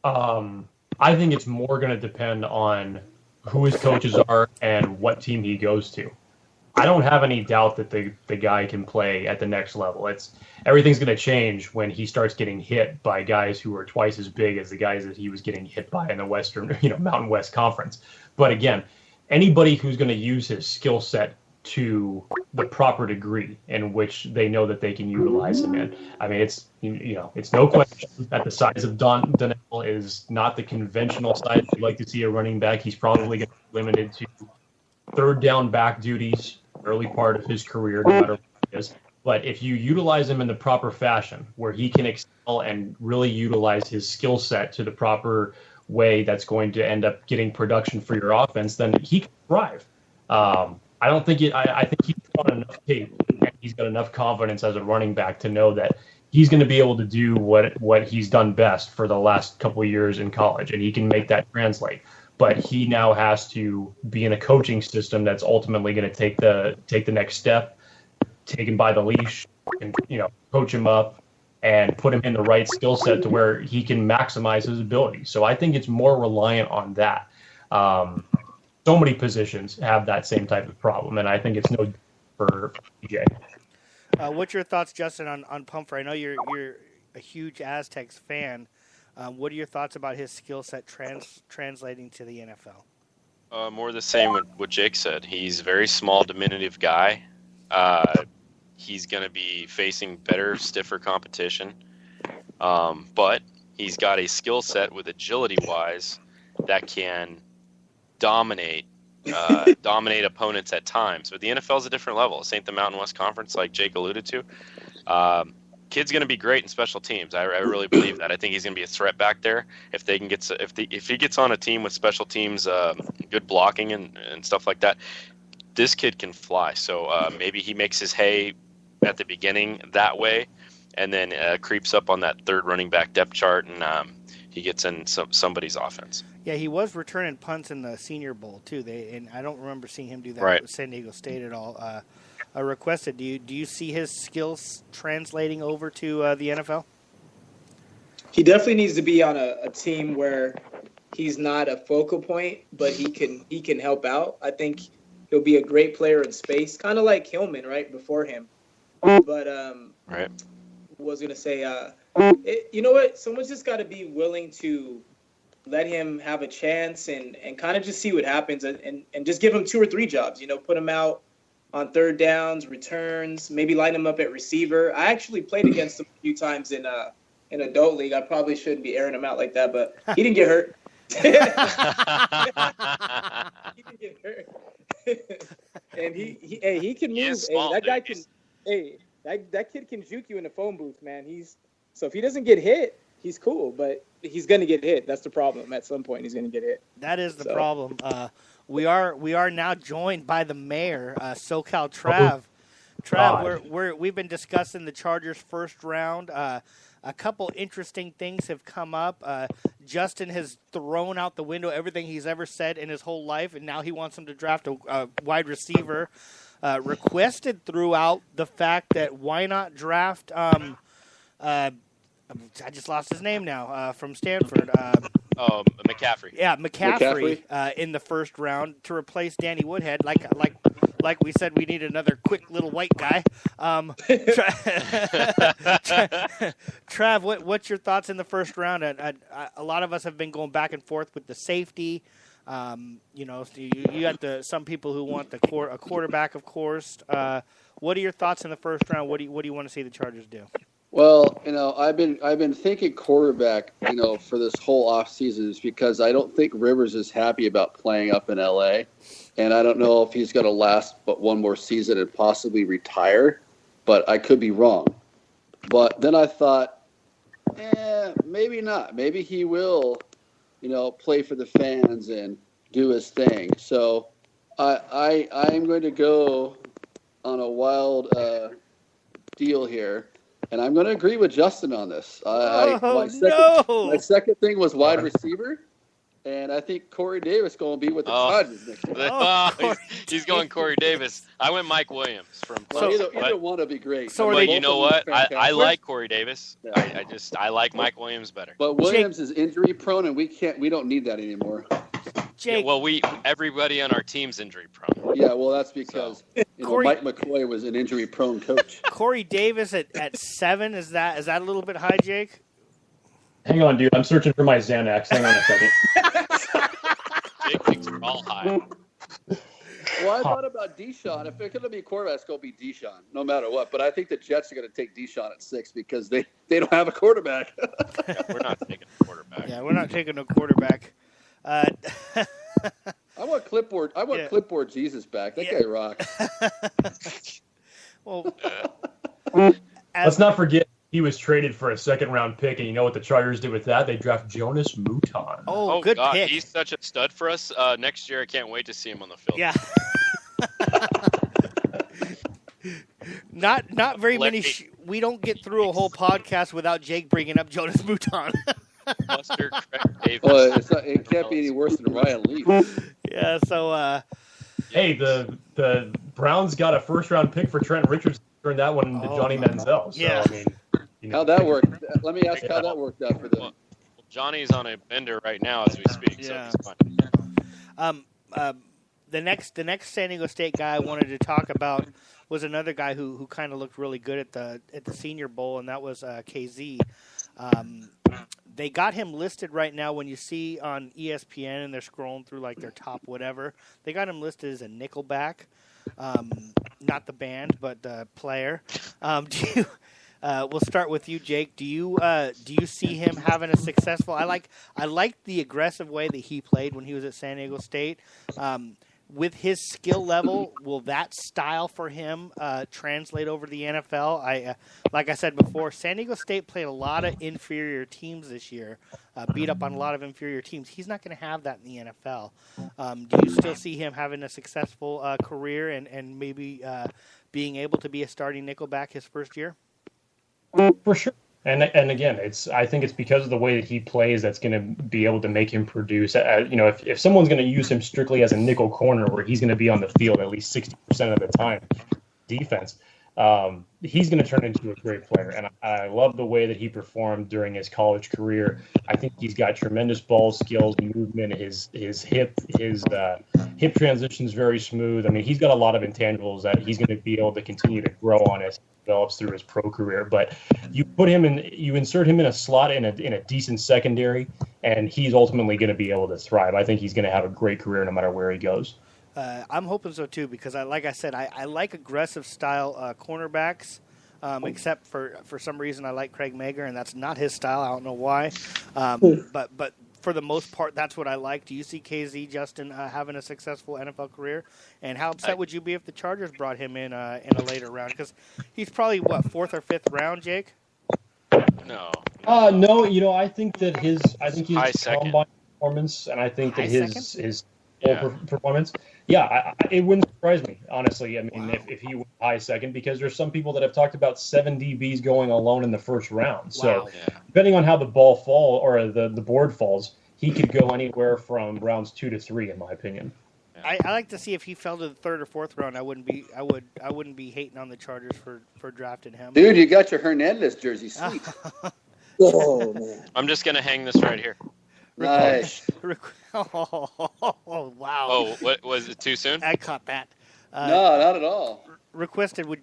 I think it's more going to depend on who his coaches are and what team he goes to. I don't have any doubt that the guy can play at the next level. Everything's going to change when he starts getting hit by guys who are twice as big as the guys that he was getting hit by in the Western, Mountain West Conference. But again, anybody who's going to use his skill set to the proper degree in which they know that they can utilize him in. I mean, it's no question that the size of Donnell is not the conventional size you'd like to see a running back. He's probably going to be limited to third down back duties early part of his career, no matter what it is. But if you utilize him in the proper fashion, where he can excel and really utilize his skill set to the proper way that's going to end up getting production for your offense, then he can thrive. I think he's got enough tape and he's got enough confidence as a running back to know that he's going to be able to do what he's done best for the last couple of years in college, and he can make that translate. But he now has to be in a coaching system that's ultimately going to take the next step, take him by the leash, and coach him up and put him in the right skill set to where he can maximize his ability. So I think it's more reliant on that. So many positions have that same type of problem, and I think it's no different for DJ. What's your thoughts, Justin, on Pumphrey? I know you're a huge Aztecs fan. What are your thoughts about his skill set translating to the NFL? More the same with what Jake said. He's a very small, diminutive guy. He's going to be facing better, stiffer competition. But he's got a skill set with agility-wise that can dominate opponents at times. But the NFL is a different level. This ain't the Mountain West Conference like Jake alluded to. Kid's going to be great in special teams. I really believe that. I think he's going to be a threat back there. If he gets on a team with special teams, good blocking and stuff like that, this kid can fly. So maybe he makes his hay at the beginning that way, and then creeps up on that third running back depth chart, and he gets in somebody's offense. Yeah, he was returning punts in the Senior Bowl too. And I don't remember seeing him do that right. with San Diego State at all. Requested. Do you see his skills translating over to the NFL? He definitely needs to be on a team where he's not a focal point, but he can help out. I think he'll be a great player in space, kind of like Hillman, right, before him. But right. was going to say, you know what? Someone's just got to be willing to let him have a chance and kind of just see what happens and just give him 2 or 3 jobs, put him out on third downs, returns, maybe line him up at receiver. I actually played against him a few times in adult league. I probably shouldn't be airing him out like that, but he didn't get hurt. He didn't get hurt. And he can move. That guy can. That kid can juke you in the phone booth, man. So if he doesn't get hit, he's cool, but he's going to get hit. That's the problem. At some point, he's going to get hit. That is the problem. We are now joined by the mayor, SoCal Trav. Trav, we've been discussing the Chargers' first round. A couple interesting things have come up. Justin has thrown out the window everything he's ever said in his whole life, and now he wants him to draft a wide receiver. Requested throughout the fact that why not draft I just lost his name now from Stanford. McCaffrey. Yeah, McCaffrey in the first round to replace Danny Woodhead. Like we said, we need another quick little white guy. Trav, what's your thoughts in the first round? A lot of us have been going back and forth with the safety. You got some people who want a quarterback, of course. What are your thoughts in the first round? What do you want to see the Chargers do? Well, I've been thinking quarterback, for this whole offseason is because I don't think Rivers is happy about playing up in LA, and I don't know if he's going to last but one more season and possibly retire, but I could be wrong. But then I thought, maybe not. Maybe he will, play for the fans and do his thing. So I'm going to go on a wild deal here. And I'm going to agree with Justin on this. My second thing was wide receiver, and I think Corey Davis going to be with the Chargers next year. He's going Corey Davis. I went Mike Williams from. Either one would be great. But you know what? I like Corey Davis. Yeah. I like Mike Williams better. But Williams is injury prone, and we don't need that anymore. Jake. Yeah, well, everybody on our team's injury prone. Yeah, well, that's because Mike McCoy was an injury prone coach. Corey Davis at 7, is that a little bit high, Jake? Hang on, dude. I'm searching for my Xanax. Hang on a second. Jake thinks we're all high. Well, I thought about Deshaun. If it's going to be a quarterback, it's going to be Deshaun, no matter what. But I think the Jets are going to take Deshaun at 6 because they don't have a quarterback. Yeah, we're not taking a quarterback. Yeah, we're not taking a quarterback. I want clipboard. Clipboard Jesus back. That guy rocks. Well, let's not forget he was traded for a second-round pick, and you know what the Chargers did with that? They draft Jonas Mouton. Oh, good God, pick. He's such a stud for us. Next year, I can't wait to see him on the field. Yeah. Not very many. We don't get through a whole podcast without Jake bringing up Jonas Mouton. Buster Craig Davis. Well, it can't be any worse than Ryan Leaf. Yeah, so hey, the Browns got a first-round pick for Trent Richardson. Turned that one into Johnny Manziel. So, yeah. I mean, how'd that work? Let me ask how that worked out for them. Well, Johnny's on a bender right now as we speak, so it's fine. The next San Diego State guy I wanted to talk about was another guy who kind of looked really good at the Senior Bowl, and that was KZ. They got him listed right now when you see on ESPN and they're scrolling through like their top whatever. They got him listed as a nickelback, not the band, but the player. We'll start with you, Jake. Do you see him having a successful? I like the aggressive way that he played when he was at San Diego State. With his skill level, will that style for him translate over to the NFL? Like I said before, San Diego State played a lot of inferior teams this year, beat up on a lot of inferior teams. He's not going to have that in the NFL. Do you still see him having a successful career and maybe being able to be a starting nickelback his first year? For sure. And again, I think it's because of the way that he plays that's going to be able to make him produce. If someone's going to use him strictly as a nickel corner, where he's going to be on the field at least 60% of the time, defense, he's going to turn into a great player. And I love the way that he performed during his college career. I think he's got tremendous ball skills, movement, his hip transition is very smooth. I mean, he's got a lot of intangibles that he's going to be able to continue to grow on as he develops through his pro career. But you insert him in a slot in a decent secondary, and he's ultimately going to be able to thrive. I think he's going to have a great career no matter where he goes. I'm hoping so too, because I like aggressive style cornerbacks, except for some reason I like Craig Mager, and that's not his style. I don't know why, but for the most part, that's what I like. Do you see KZ, Justin, having a successful NFL career? And how upset would you be if the Chargers brought him in a later round? Because he's probably fourth or fifth round, Jake. No. No. I think that his combine performance, and I think that his Yeah. performance. Yeah, it wouldn't surprise me, honestly. I mean, if he went high second, because there's some people that have talked about 7 DBs going alone in the first round. So depending on how the ball fall or the board falls, he could go anywhere from rounds 2 to 3, in my opinion. I like to see if he fell to the third or fourth round. I wouldn't be hating on the Chargers for drafting him. Dude, you got your Hernandez jersey. Sweet. Oh man. I'm just gonna hang this right here. Nice. Oh wow. Oh, what was it? Too soon? I caught that. No, not at all. Requested. What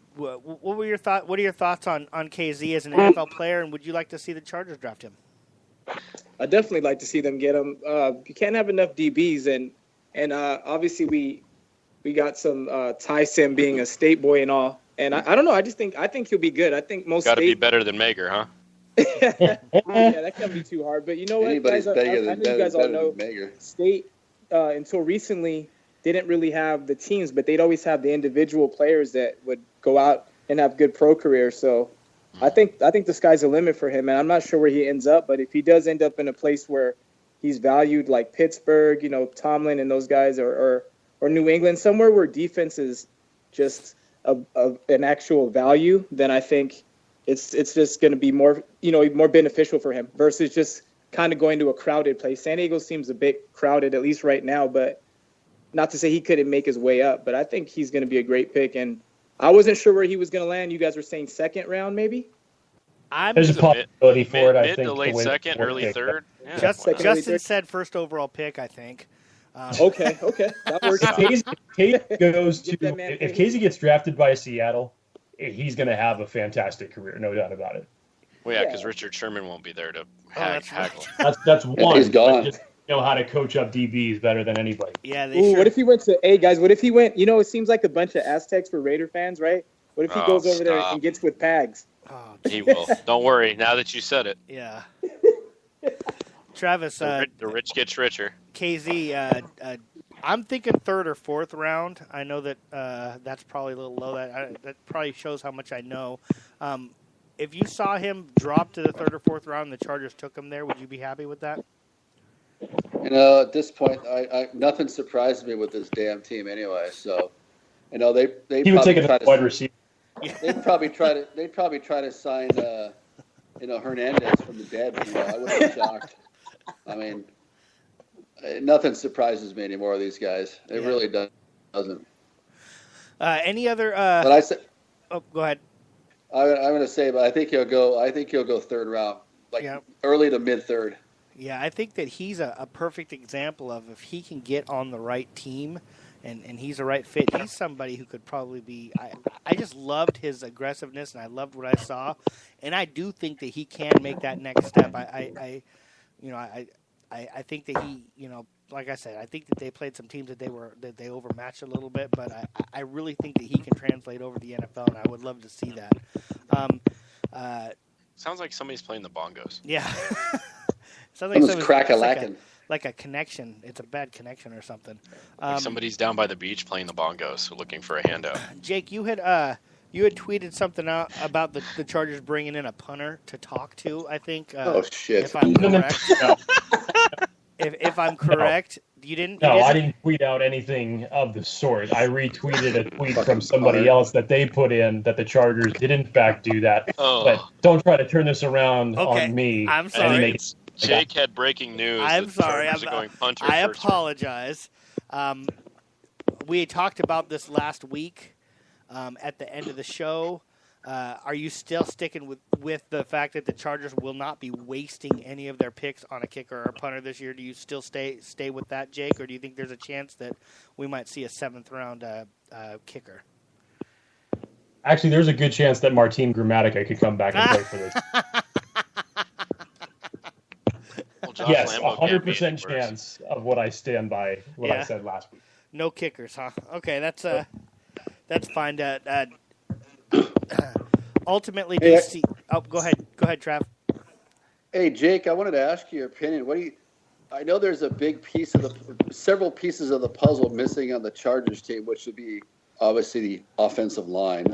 were your thought? What are your thoughts on KZ as an NFL player, and would you like to see the Chargers draft him? I definitely like to see them get him. You can't have enough DBs, and obviously we got some Tyson being a state boy and all. And I don't know. I think he'll be good. I think most got to be better than Mager, huh? Yeah, that can't be too hard. But you know what, guys? I know you guys all know State until recently didn't really have the teams, but they'd always have the individual players that would go out and have good pro careers. So I think the sky's the limit for him, and I'm not sure where he ends up. But if he does end up in a place where he's valued, like Pittsburgh, Tomlin and those guys, or New England, somewhere where defense is just an actual value, then I think it's just going to be more beneficial for him versus just kind of going to a crowded place. San Diego seems a bit crowded, at least right now, but not to say he couldn't make his way up. But I think he's going to be a great pick, and I wasn't sure where he was going to land. You guys were saying second round, maybe? There's a possibility for it, I think. Mid to late second, early third. Yeah. Justin said first overall pick, I think. Okay, that works. If Casey gets drafted by Seattle, he's going to have a fantastic career, no doubt about it. Well, yeah, because Richard Sherman won't be there to haggle. That's one. He's gone. Just know how to coach up DBs better than anybody. Yeah, What if he went to? Hey guys, what if he went? It seems like a bunch of Aztecs for Raider fans, right? What if he goes over there and gets with Pags? He will. Don't worry. Now that you said it. Yeah. Travis, the rich gets richer. KZ, I'm thinking third or fourth round. I know that that's probably a little low. That probably shows how much I know. If you saw him drop to the third or fourth round and the Chargers took him there, would you be happy with that? At this point, I nothing surprises me with this damn team anyway. So, they he would take a wide receiver. They'd probably try to sign Hernandez from the dead. I wouldn't be shocked. I mean, nothing surprises me anymore. These guys, it really doesn't. Any other? But I said, go ahead. I'm going to say, but I think he'll go third round, early to mid third. Yeah, I think that he's a perfect example of if he can get on the right team and he's a right fit, he's somebody who could probably be – I just loved his aggressiveness and I loved what I saw. And I do think that he can make that next step. I think that he, like I said, I think that they played some teams that they overmatched a little bit, but I really think that he can translate over the NFL, and I would love to see that. Sounds like somebody's playing the bongos. Yeah. Sounds like crack-a-lackin'. Like a connection. It's a bad connection or something. Like somebody's down by the beach playing the bongos, looking for a handout. Jake, you had tweeted something out about the Chargers bringing in a punter to talk to, I think. Oh, shit. If I'm correct. If I'm correct, You didn't? No, I didn't tweet out anything of the sort. I retweeted a tweet from somebody else that they put in that the Chargers did in fact do that. But don't try to turn this around on me. I'm sorry. Jake had breaking news. I'm sorry. I apologize. We had talked about this last week at the end of the show. Are you still sticking with the fact that the Chargers will not be wasting any of their picks on a kicker or a punter this year? Do you still stay with that, Jake, or do you think there's a chance that we might see a 7th-round kicker? Actually, there's a good chance that Martin Gramatica could come back and play for this. Yes, 100% chance of what I stand by what I said last week. No kickers, huh? Okay, that's fine. Ultimately, DC. Oh, go ahead, Trav. Hey, Jake, I wanted to ask you your opinion. I know there's a big piece of several pieces of the puzzle missing on the Chargers team, which would be obviously the offensive line.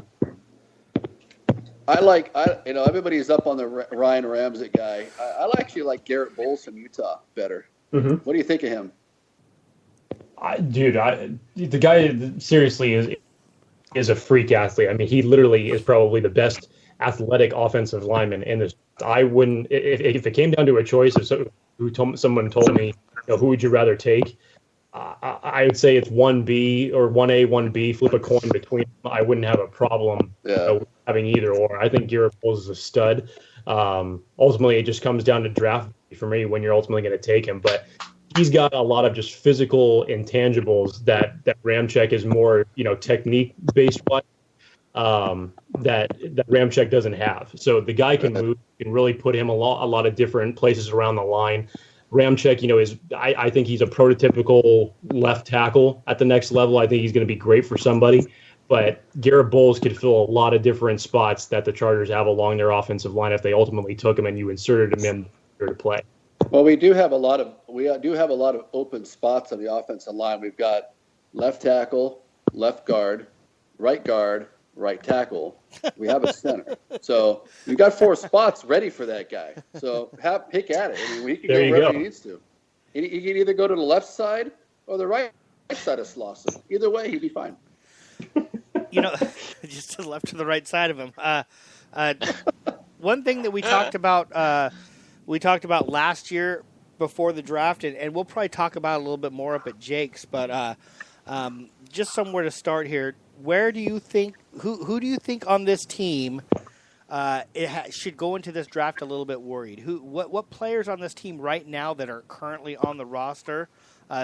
Everybody's up on the Ryan Ramsey guy. I actually like Garrett Bowles from Utah better. Mm-hmm. What do you think of him? The guy seriously is a freak athlete. I mean, he literally is probably the best athletic offensive lineman in this. I wouldn't, if it came down to a choice, someone told me, who would you rather take? I would say it's 1B or 1A, 1B, flip a coin between them. I wouldn't have a problem having either or. I think Garrett Bowles is a stud. Ultimately, it just comes down to draft for me when you're ultimately going to take him. But he's got a lot of just physical intangibles that Ramczyk is more, technique-based one that Ramczyk doesn't have. So the guy can move, can really put him a lot of different places around the line. Ramczyk, I think he's a prototypical left tackle at the next level. I think he's going to be great for somebody. But Garrett Bowles could fill a lot of different spots that the Chargers have along their offensive line if they ultimately took him and you inserted him in there to play. Well, we do have a lot of open spots on the offensive line. We've got left tackle, left guard, right tackle. We have a center. So we've got 4 spots ready for that guy. So pick at it. I mean, he can go wherever he needs to. He can either go to the left side or the right side of Slauson. Either way, he'd be fine. Just to the left to the right side of him. One thing that we talked about last year before the draft, and we'll probably talk about it a little bit more up at Jake's, but just somewhere to start here. Where do you think who do you think on this team should go into this draft a little bit worried? What players on this team right now that are currently on the roster,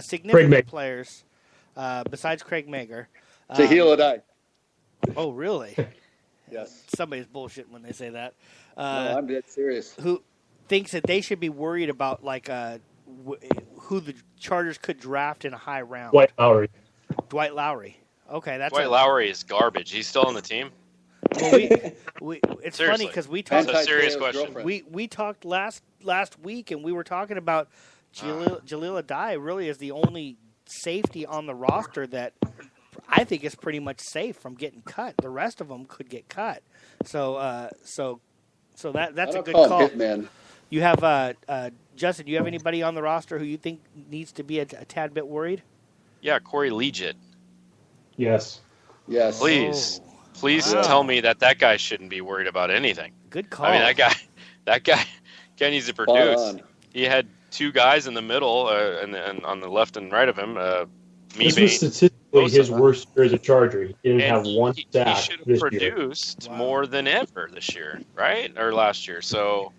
significant players besides Craig Mager? Tahil Adai. Oh, really? Yes. Somebody's bullshitting when they say that. No, I'm dead serious. Who thinks that they should be worried about who the Chargers could draft in a high round? Dwight Lowry. Okay, that's Dwight Lowry is garbage. He's still on the team. Well, it's funny because we talked. That's a serious question. We talked last week, and we were talking about Jalil Adai really is the only safety on the roster that I think is pretty much safe from getting cut. The rest of them could get cut. So that's a good call. Man. You have Justin. Do you have anybody on the roster who you think needs to be a tad bit worried? Yeah, Corey Liuget. Yes. Please tell me that guy shouldn't be worried about anything. Good call. I mean, that guy needs to produce. He had 2 guys in the middle and on the left and right of him. This was statistically his worst year as a Charger. He didn't have one sack. He should have produced more than ever this year, right? Or last year. So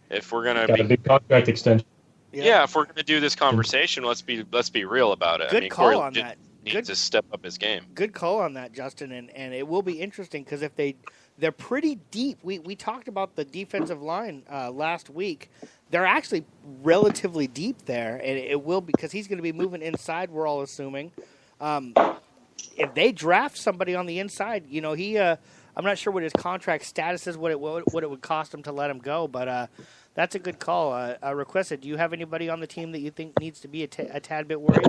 if we're gonna a big contract extension. Yeah, if we're gonna do this conversation, let's be real about it. Good call on that. Needs to step up his game. Good call on that, Justin, and it will be interesting because if they're pretty deep. We talked about the defensive line last week. They're actually relatively deep there, and it will because he's going to be moving inside. We're all assuming. If they draft somebody on the inside, he. I'm not sure what his contract status is, what it would cost him to let him go, but that's a good call. Requested. Do you have anybody on the team that you think needs to be a tad bit worried?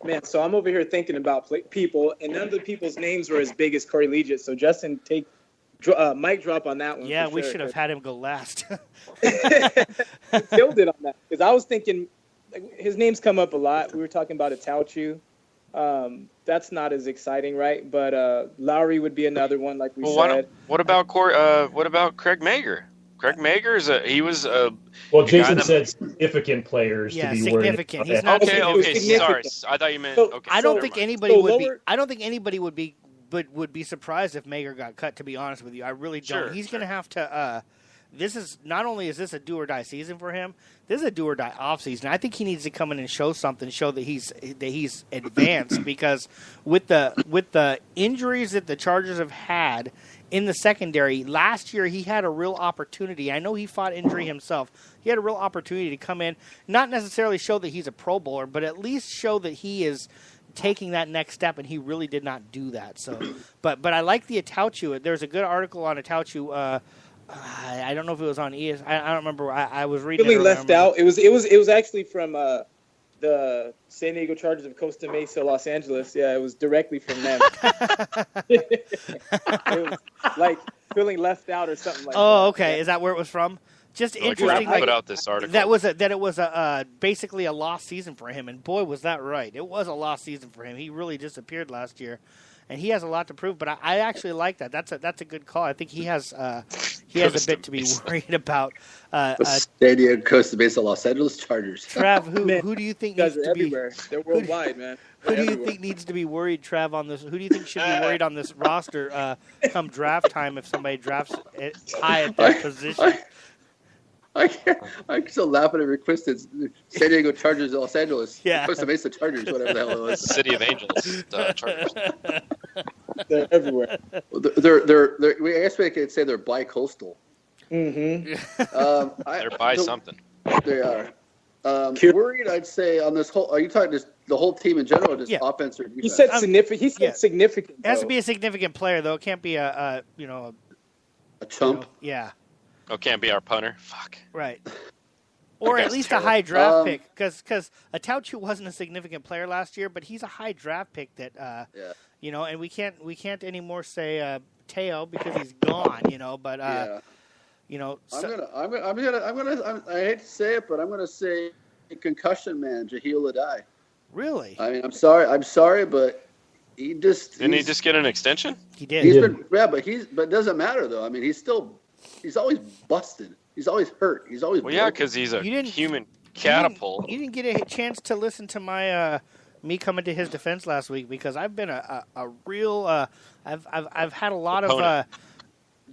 Man, so I'm over here thinking about people, and none of the people's names were as big as Corey Liuget. So Justin, take mic drop on that one. Yeah, we should have had him go last. Killed it on that because I was thinking his name's come up a lot. We were talking about Atauchu. That's not as exciting, right? But Lowry would be another one, like we said. What about Craig Mager? Craig Mager Jason said significant players to be significant. worried. He's not okay. Sorry, I thought you meant. Okay. I don't think anybody would be. I don't think anybody would be surprised if Mager got cut. To be honest with you, I really don't. He's going to have to. This is not only is this a do or die season for him. This is a do or die off season. I think he needs to come in and show something, show that he's advanced because with the injuries that the Chargers have had in the secondary last year, he had a real opportunity. I know he fought injury himself. He had a real opportunity to come in, not necessarily show that he's a Pro Bowler, but at least show that he is taking that next step, and he really did not do that. So, but I like the Atauchu. There's a good article on Atauchu. I don't know if it was on ES. I don't remember. I was reading. Really left out. It was actually from the San Diego Chargers of Costa Mesa, Los Angeles. Yeah, it was directly from them. It was like feeling left out or something like that. Oh, okay. Yeah. Is that where it was from? Just interesting. Put out this article. That it was basically a lost season for him, and boy, was that right. It was a lost season for him. He really disappeared last year. And he has a lot to prove, but I actually like that. That's a good call. I think he has a bit to be worried about. San Diego Costa Mesa, Los Angeles Chargers. Trav, who do you think needs to be? They're worldwide, man. Who do you think needs to be worried, Trav, on this? Who do you think should be worried on this roster come draft time if somebody drafts it high at that position? I'm still laughing at requested San Diego Chargers, Los Angeles, yeah. Costa Mesa Chargers, whatever the hell it was. City of Angels Chargers. They're everywhere. I guess we could say they're bi-coastal. Mm-hmm. They're by something. They are. Worried, I'd say, on this whole. Are you talking just the whole team in general, or just offense or defense? He said significant. He said significant. It has to be a significant player, though. It can't be a chump. Yeah. Oh, can't be our punter. Fuck. Right. Or at least a high draft pick, because Atauchu wasn't a significant player last year, but he's a high draft pick that and we can't anymore say Teo because he's gone, but I hate to say it, but I'm gonna say concussion man, Jahlil Adai. Really? I mean, I'm sorry, but he just didn't he just get an extension? He did. But it doesn't matter though. I mean, he's always busted. He's always hurt. He's always because he's a human catapult. You didn't get a chance to listen to my me coming to his defense last week because I've been a real I've had a lot of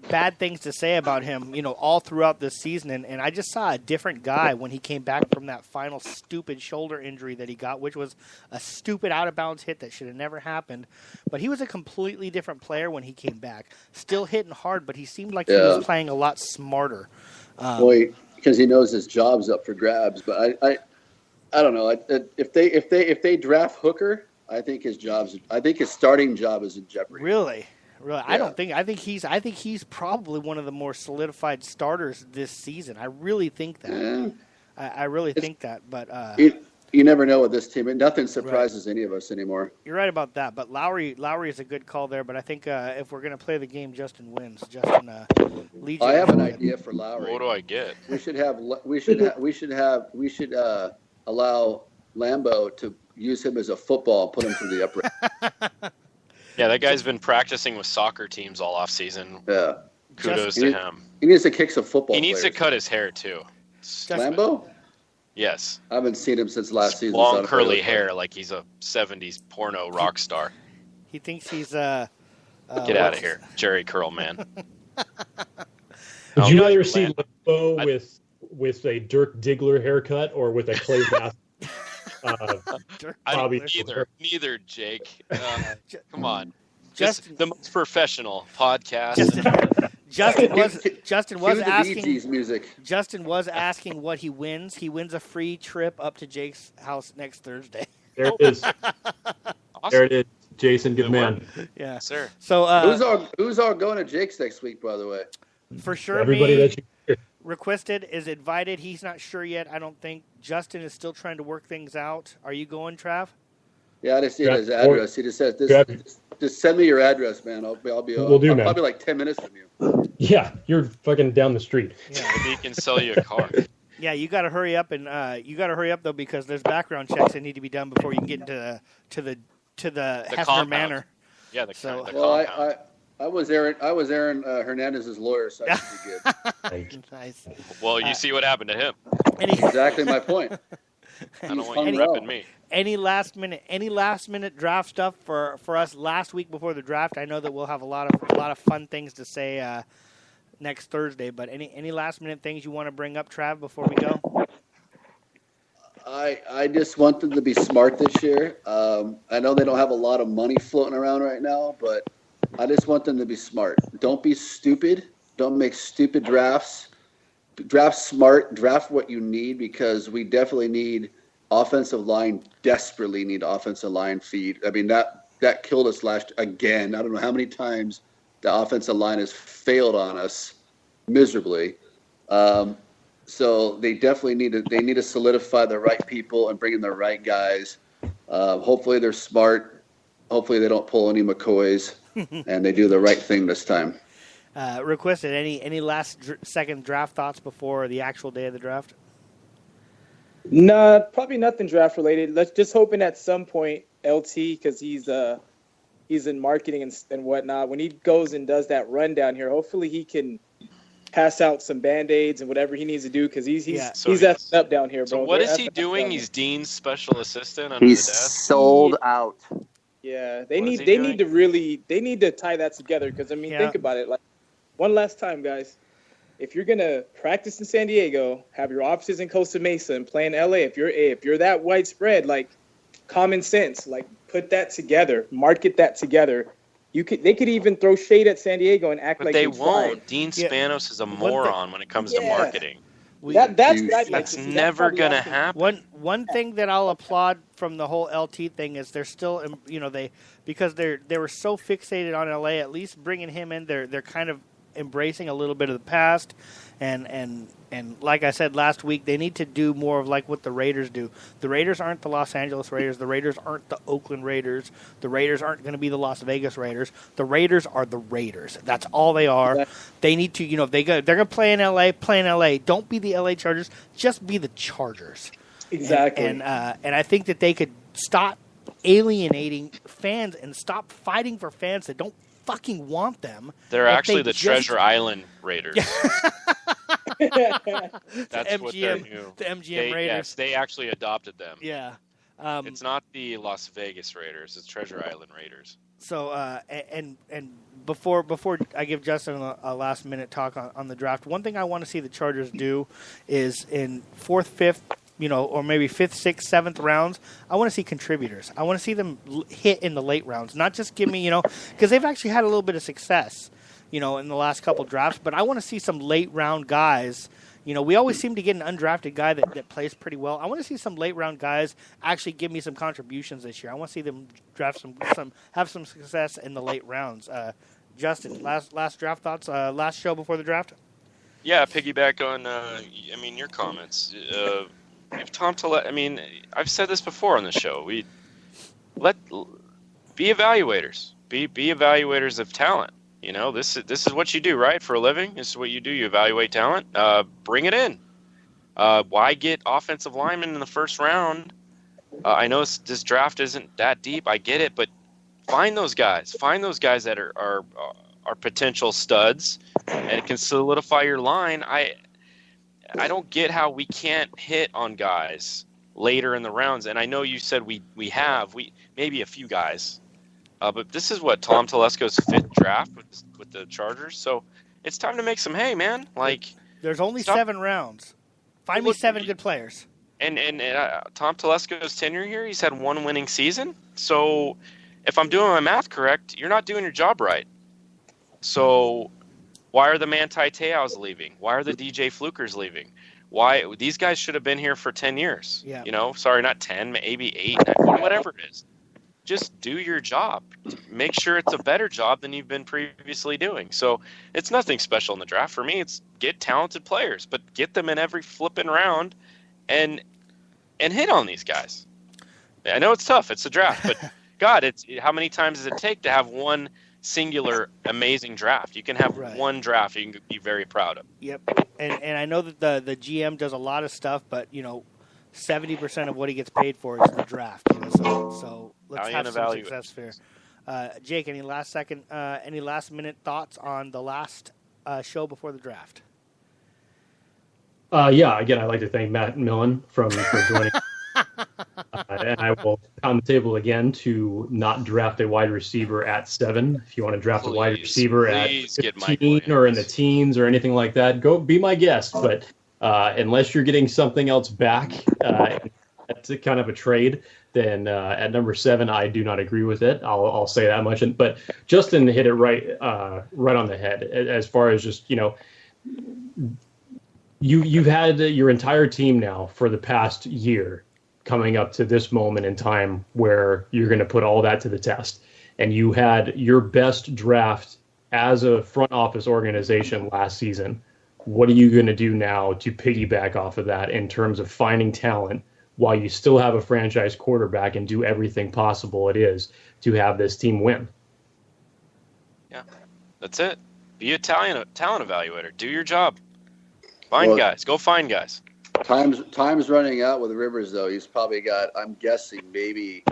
bad things to say about him, all throughout this season, and I just saw a different guy when he came back from that final stupid shoulder injury that he got, which was a stupid out of bounds hit that should have never happened. But he was a completely different player when he came back, still hitting hard, but he seemed like he was playing a lot smarter. Because he knows his job's up for grabs. But I don't know. If they draft Hooker, I think his starting job is in jeopardy. Really. Yeah. I think he's probably one of the more solidified starters this season. I really think that. Yeah. I really think that. But you never know with this team. Nothing surprises any of us anymore. You're right about that. But Lowry is a good call there. But I think if we're going to play the game, Justin wins. Justin leads. I have an idea for Lowry. What do I get? We should allow Lambeau to use him as a football and put him through the upright. Yeah, that guy's been practicing with soccer teams all off season. Yeah. Kudos to him. He needs to kick some football. He needs to cut his hair too. Lambeau? Yes. I haven't seen him since last season. Long curly hair like he's a 70s porno rock star. He thinks he's Get out of here, Jerry Curl man. Would you rather see Lambeau with a Dirk Diggler haircut or with a Clay Bass? Neither, Jake. Come on. Just the most professional podcast. Justin was asking. Music. Justin was asking what he wins. He wins a free trip up to Jake's house next Thursday. There it is. Awesome. There it is. Jason, good man. Yeah, sir. So who's all going to Jake's next week? By the way, for sure. Everybody that you requested is invited. He's not sure yet. I don't think. Justin is still trying to work things out. Are you going, Trav? Yeah, I just see his address. He just says, just send me your address, man. I'll be man. Probably like 10 minutes from you. Yeah, you're fucking down the street. Yeah. Maybe he can sell you a car. Yeah, you got to hurry up though, because there's background checks that need to be done before you can get into the Hefner compound. Manor. Yeah, the Well, compound. I was Aaron Hernandez's lawyer, so I should be good. Nice. Well, you see what happened to him. Exactly my point. I don't want you repping me. Any last minute draft stuff for us last week before the draft? I know that we'll have a lot of fun things to say next Thursday, but any last minute things you want to bring up, Trav, before we go? I just want them to be smart this year. I know they don't have a lot of money floating around right now, but I just want them to be smart. Don't be stupid. Don't make stupid drafts. Draft smart. Draft what you need, because we definitely need offensive line. Desperately need offensive line feed. I mean, that killed us again. I don't know how many times the offensive line has failed on us miserably. So they definitely need to solidify the right people and bring in the right guys. Hopefully they're smart. Hopefully they don't pull any McCoys and they do the right thing this time. Requested any last second draft thoughts before the actual day of the draft? Nah, probably nothing draft related. Let's just hoping at some point LT, because he's in marketing and whatnot. When he goes and does that rundown here, hopefully he can pass out some Band-Aids and whatever he needs to do, because he's effing up down here, bro. So what is he doing? He's Dean's special assistant under He's the desk. sold out. Yeah, they need to tie that together, because I mean, think about it. Like, one last time, guys. If you're gonna practice in San Diego, have your offices in Costa Mesa, and play in LA, if you're that widespread, like, common sense, like, put that together, market that together. They could even throw shade at San Diego and act But like they tried. won't. Dean Spanos is a moron when it comes to marketing. That's what I'd like That's to see. never That's going to awesome. happen. One thing that I'll applaud from the whole LT thing is they're still, because they were so fixated on LA. At least bringing him in, they're kind of embracing a little bit of the past, and like I said last week, they need to do more of like what the Raiders do. The Raiders aren't the Los Angeles Raiders. The Raiders aren't the Oakland Raiders. The Raiders aren't going to be the Las Vegas Raiders. The Raiders are the Raiders. That's all they are. Yeah. They need to, if they're going to play in LA, play in LA. Don't be the LA Chargers. Just be the Chargers. Exactly. And I think that they could stop alienating fans and stop fighting for fans that don't fucking want them. They're actually the Treasure Island Raiders. That's what they're new. The MGM Raiders. Yes, they actually adopted them. Yeah. It's not the Las Vegas Raiders. It's Treasure Island Raiders. So, and before I give Justin a last minute talk on the draft, one thing I want to see the Chargers do is in 4th, 5th, or maybe 5th, 6th, 7th rounds, I want to see contributors. I want to see them hit in the late rounds. Not just give me, because they've actually had a little bit of success, in the last couple drafts. But I want to see some late round guys. We always seem to get an undrafted guy that plays pretty well. I want to see some late round guys actually give me some contributions this year. I want to see them draft have some success in the late rounds. Justin, last draft thoughts. Last show before the draft. Yeah, piggyback on your comments. If Tom Telesco, I've said this before on the show. We be evaluators. Be evaluators of talent. This is what you do, right? For a living, this is what you do. You evaluate talent. Bring it in. Why get offensive linemen in the first round? I know this draft isn't that deep. I get it, but find those guys. Find those guys that are potential studs and can solidify your line. I don't get how we can't hit on guys later in the rounds. And I know you said we maybe a few guys, but this is what Tom Telesco's 5th draft with the Chargers. So it's time to make some hay, man. Like, there's only 7 rounds. Find me 7 good players. And Tom Telesco's tenure here, he's had 1 winning season. So if I'm doing my math correct, you're not doing your job right. So why are the Manti Te'os leaving? Why are the DJ Flukers leaving? Why these guys should have been here for 10 years? Yeah. Sorry, not 10, maybe 8, 9, whatever it is. Just do your job. Make sure it's a better job than you've been previously doing. So it's nothing special in the draft for me. It's get talented players, but get them in every flipping round and hit on these guys. I know it's tough. It's a draft, but God, it's how many times does it take to have one singular amazing draft? You can have one draft you can be very proud of. Yep. And I know that the GM does a lot of stuff, but 70% of what he gets paid for is the draft. So let's have some success here. Jake, any last minute thoughts on the last show before the draft? Yeah, again, I'd like to thank Matt Millen for joining. And I will pound the table again to not draft a wide receiver at 7. If you want to draft a wide receiver at 15 or in the teens or anything like that, go be my guest. But unless you're getting something else back, that's a kind of a trade, then at number 7, I do not agree with it. I'll say that much. But Justin hit it right on the head as far as just, You've had your entire team now for the past year coming up to this moment in time where you're going to put all that to the test. And you had your best draft as a front office organization last season. What are you going to do now to piggyback off of that in terms of finding talent while you still have a franchise quarterback and do everything possible it is to have this team win? Yeah, that's it. Be a talent evaluator. Do your job. Find guys. Go find guys. Time's running out with Rivers, though. He's probably got, I'm guessing, maybe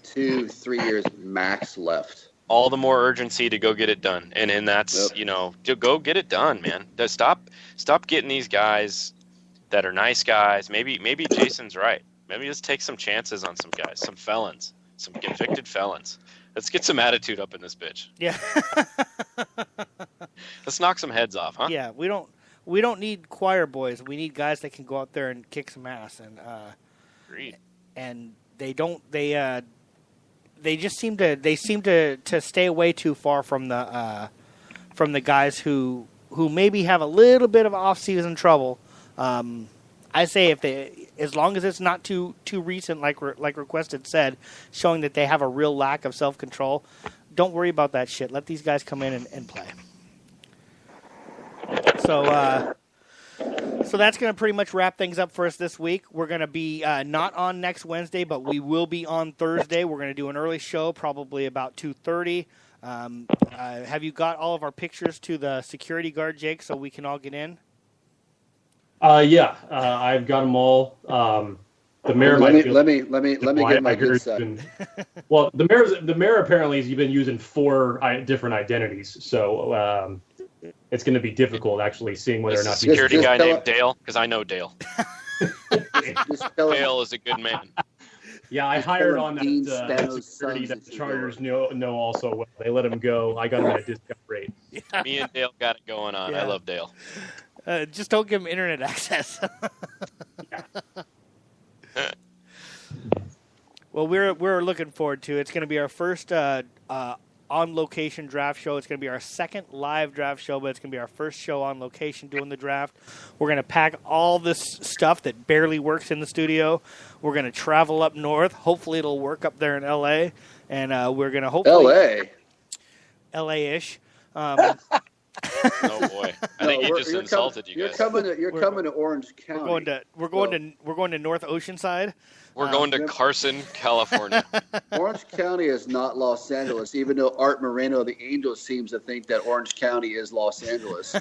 2-3 years max left. All the more urgency to go get it done. And that's, to go get it done, man. Stop getting these guys that are nice guys. Maybe Jason's right. Maybe just take some chances on some guys, some felons, some convicted felons. Let's get some attitude up in this bitch. Yeah. Let's knock some heads off, huh? Yeah, we don't need choir boys. We need guys that can go out there and kick some ass. And agreed. And they don't. They just seem to stay away too far from the guys who maybe have a little bit of off-season trouble. I say as long as it's not too recent, like Requested said, showing that they have a real lack of self-control, don't worry about that shit. Let these guys come in and play. So that's going to pretty much wrap things up for us this week. We're going to be not on next Wednesday, but we will be on Thursday. We're going to do an early show, probably about 2:30. Have you got all of our pictures to the security guard, Jake, so we can all get in? Yeah, I've got them all. The mayor let me get my good set. Well, the mayor apparently has been using 4 different identities, so it's going to be difficult actually seeing whether or not the security guy named Dale, because I know Dale. Dale is a good man. Yeah, I hired on that security that the Chargers know also well. They let him go. I got him at a discount rate. Yeah. Me and Dale got it going on. Yeah. I love Dale. Just don't give him internet access. Well, we're looking forward to it. It's going to be our first on-location draft show. It's going to be our second live draft show, but it's going to be our first show on location doing the draft. We're going to pack all this stuff that barely works in the studio. We're going to travel up north. Hopefully it'll work up there in L.A., and we're going to hopefully... L.A.-ish. Oh boy! I think he just insulted you guys. You're coming to Orange County. We're going to North Oceanside. We're going to Carson, California. Orange County is not Los Angeles, even though Art Moreno of the Angels seems to think that Orange County is Los Angeles.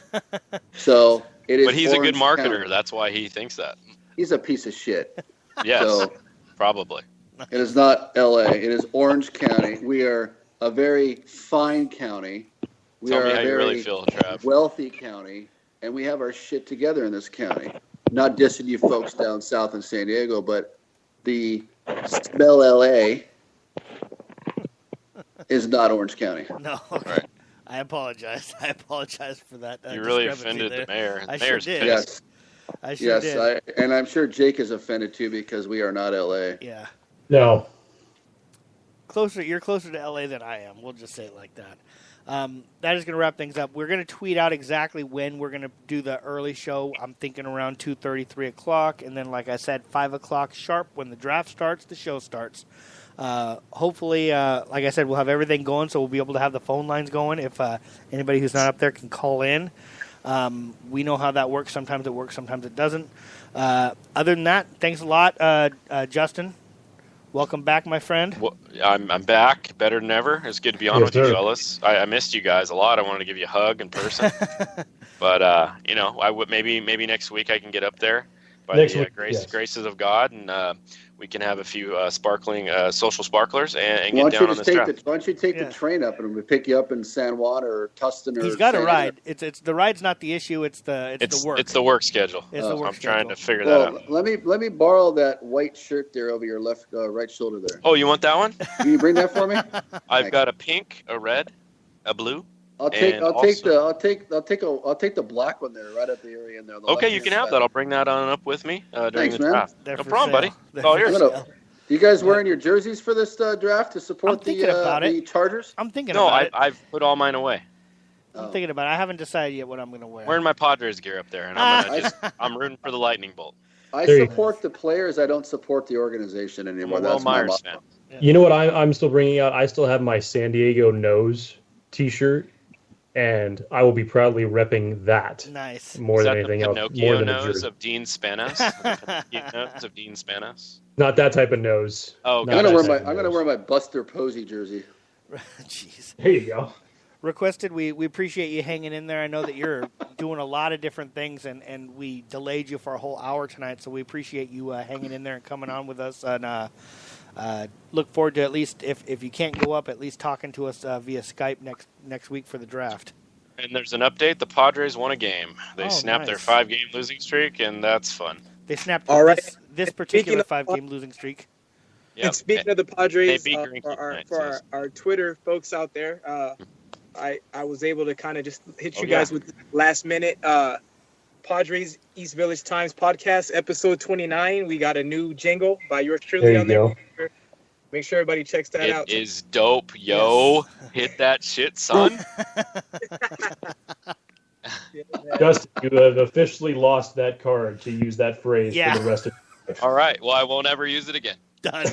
So it is. But he's Orange a good marketer. County. That's why he thinks that. He's a piece of shit. Yes, so, probably. It is not L.A. It is Orange County. We are a very fine county. We Tell are me a how you very really feel, Trav. wealthy county, and we have our shit together in this county. Not dissing you folks down south in San Diego, but the smell LA is not Orange County. No. Right. I apologize. I apologize for that. You really offended the mayor. I Mayor's sure did. pissed. Yes. I sure did. And I'm sure Jake is offended too because we are not LA. Yeah. No. You're closer to LA than I am. We'll just say it like that. That is going to wrap things up. We're going to tweet out exactly when we're going to do the early show. I'm thinking around 2:30, 3 o'clock. And then, like I said, 5 o'clock sharp when the draft starts, the show starts. Hopefully, like I said, we'll have everything going, so we'll be able to have the phone lines going if anybody who's not up there can call in. We know how that works. Sometimes it works, sometimes it doesn't. Other than that, thanks a lot, Justin. Welcome back, my friend. Well, I'm back, better than ever. It's good to be on with you fellas. I missed you guys a lot. I wanted to give you a hug in person, but I would maybe next week I can get up there by the graces of God, and we can have a few sparkling social sparklers and get down on this draft. Why don't you take the train up and we pick you up in San Juan or Tustin? He's got a ride. It's the ride's not the issue. It's the work. It's the work schedule. I'm trying to figure that out. Let me borrow that white shirt there over your right shoulder there. Oh, you want that one? Can you bring that for me? I've got a pink, a red, a blue. I'll take the black one there, right at the area in there. Okay, you can have that. I'll bring that on up up with me during the draft. No problem, buddy. It's all yours. You guys wearing your jerseys for this draft to support the Chargers? I'm thinking about it. No, I've put all mine away. I'm thinking about it. I haven't decided yet what I'm going to wear. Wearing my Padres gear up there, and I'm rooting for the lightning bolt. I support the players. I don't support the organization anymore. That's my Myers fan. You know what I'm still bringing out? I still have my San Diego Nose T-shirt. And I will be proudly repping that. Nice. More than anything else. More than nose of Dean Spanos. Nose of Dean Spanos. Not that type of nose. Oh, I'm gonna wear my Buster Posey jersey. Jeez. There you go. Requested, we appreciate you hanging in there. I know that you're doing a lot of different things, and we delayed you for a whole hour tonight, so we appreciate you hanging in there and coming on with us. And look forward to, at least if you can't go up, at least talking to us via Skype next week for the draft. And there's an update. The Padres won a game. They snapped their 5-game losing streak, and that's fun. They snapped this particular 5-game losing streak. Yep. And speaking of the Padres, for our Twitter folks out there, I was able to kind of just hit you guys with last minute Padres East Village Times podcast, episode 29. We got a new jingle by yours truly on there. Make sure everybody checks that out. It is dope, yo. Yes. Hit that shit, son. Justin, you have officially lost that card to use that phrase for the rest of your life. All right. Well, I won't ever use it again. Done.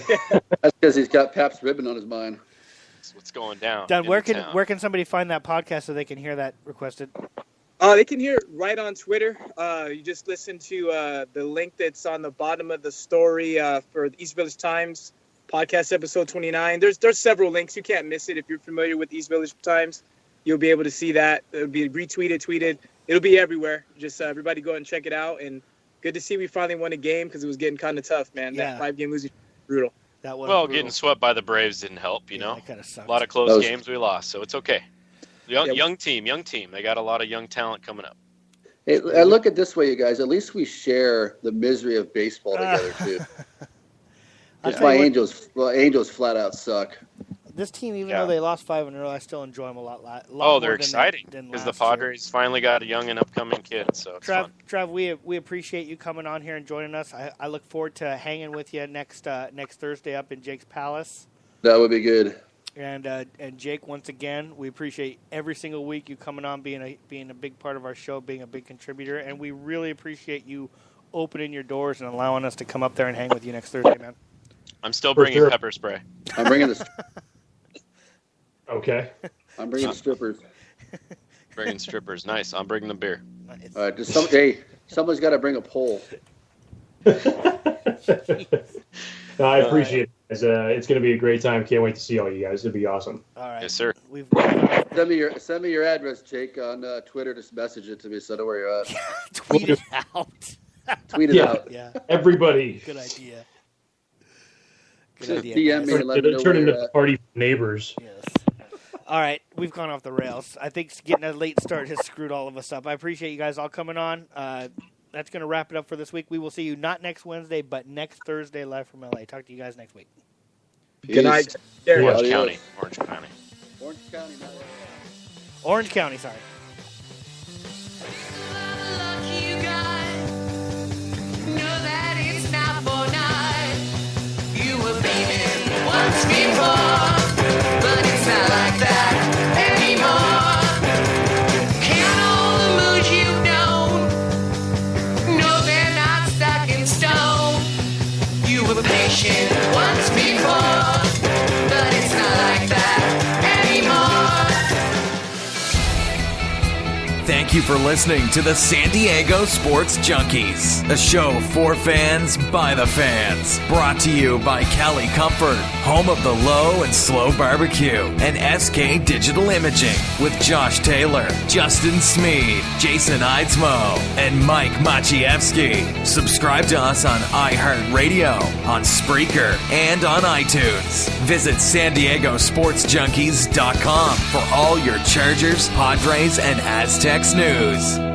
That's because he's got Pabst ribbon on his mind. That's what's going down. Done. Where can somebody find that podcast so they can hear that requested? They can hear it right on Twitter. You just listen to the link that's on the bottom of the story for the East Village Times podcast, episode 29. There's several links. You can't miss it. If you're familiar with East Village Times, you'll be able to see that. It'll be retweeted, tweeted. It'll be everywhere. Just everybody go and check it out. And good to see we finally won a game because it was getting kind of tough, man. Yeah. That 5-game losing brutal. That was brutal. Getting swept by the Braves didn't help, you know. That kind of sucked. A lot of close games we lost, so it's okay. Young team. They got a lot of young talent coming up. Hey, I look at it this way, you guys. At least we share the misery of baseball together too. My Angels flat out suck. This team, even though they lost 5 in a row, I still enjoy them a lot. They're exciting because the Padres finally got a young and upcoming kid. So it's fun. Trav, we appreciate you coming on here and joining us. I look forward to hanging with you next Thursday up in Jake's Palace. That would be good. And Jake, once again, we appreciate every single week you coming on, being a big part of our show, being a big contributor, and we really appreciate you opening your doors and allowing us to come up there and hang with you next Thursday, man. I'm still bringing pepper spray. I'm bringing this. Okay. I'm bringing strippers. Bringing strippers, nice. I'm bringing the beer. Nice. All right, somebody's got to bring a pole. No, I appreciate it. It's going to be a great time. Can't wait to see all you guys. It'll be awesome. All right. Yes, sir. Send me your address, Jake, on Twitter. Just message it to me so I know where you're at. Tweet it out. Tweet it out. Yeah. Everybody. Good idea. DM me and let me know turn where into you're at. party neighbors. Yes. All right, we've gone off the rails. I think getting a late start has screwed all of us up. I appreciate you guys all coming on. That's going to wrap it up for this week. We will see you not next Wednesday, but next Thursday live from LA. Talk to you guys next week. Peace. Good night. Orange County. Orange County, sorry. Once before, but it's not like that anymore. Thank Thank you for listening to the San Diego Sports Junkies, a show for fans by the fans. Brought to you by Cali Comfort, home of the low and slow barbecue, and SK Digital Imaging with Josh Taylor, Justin Smeed, Jason Eidsmoe, and Mike Maciejewski. Subscribe to us on iHeartRadio, on Spreaker, and on iTunes. Visit SanDiegoSportsJunkies.com for all your Chargers, Padres, and Aztecs news.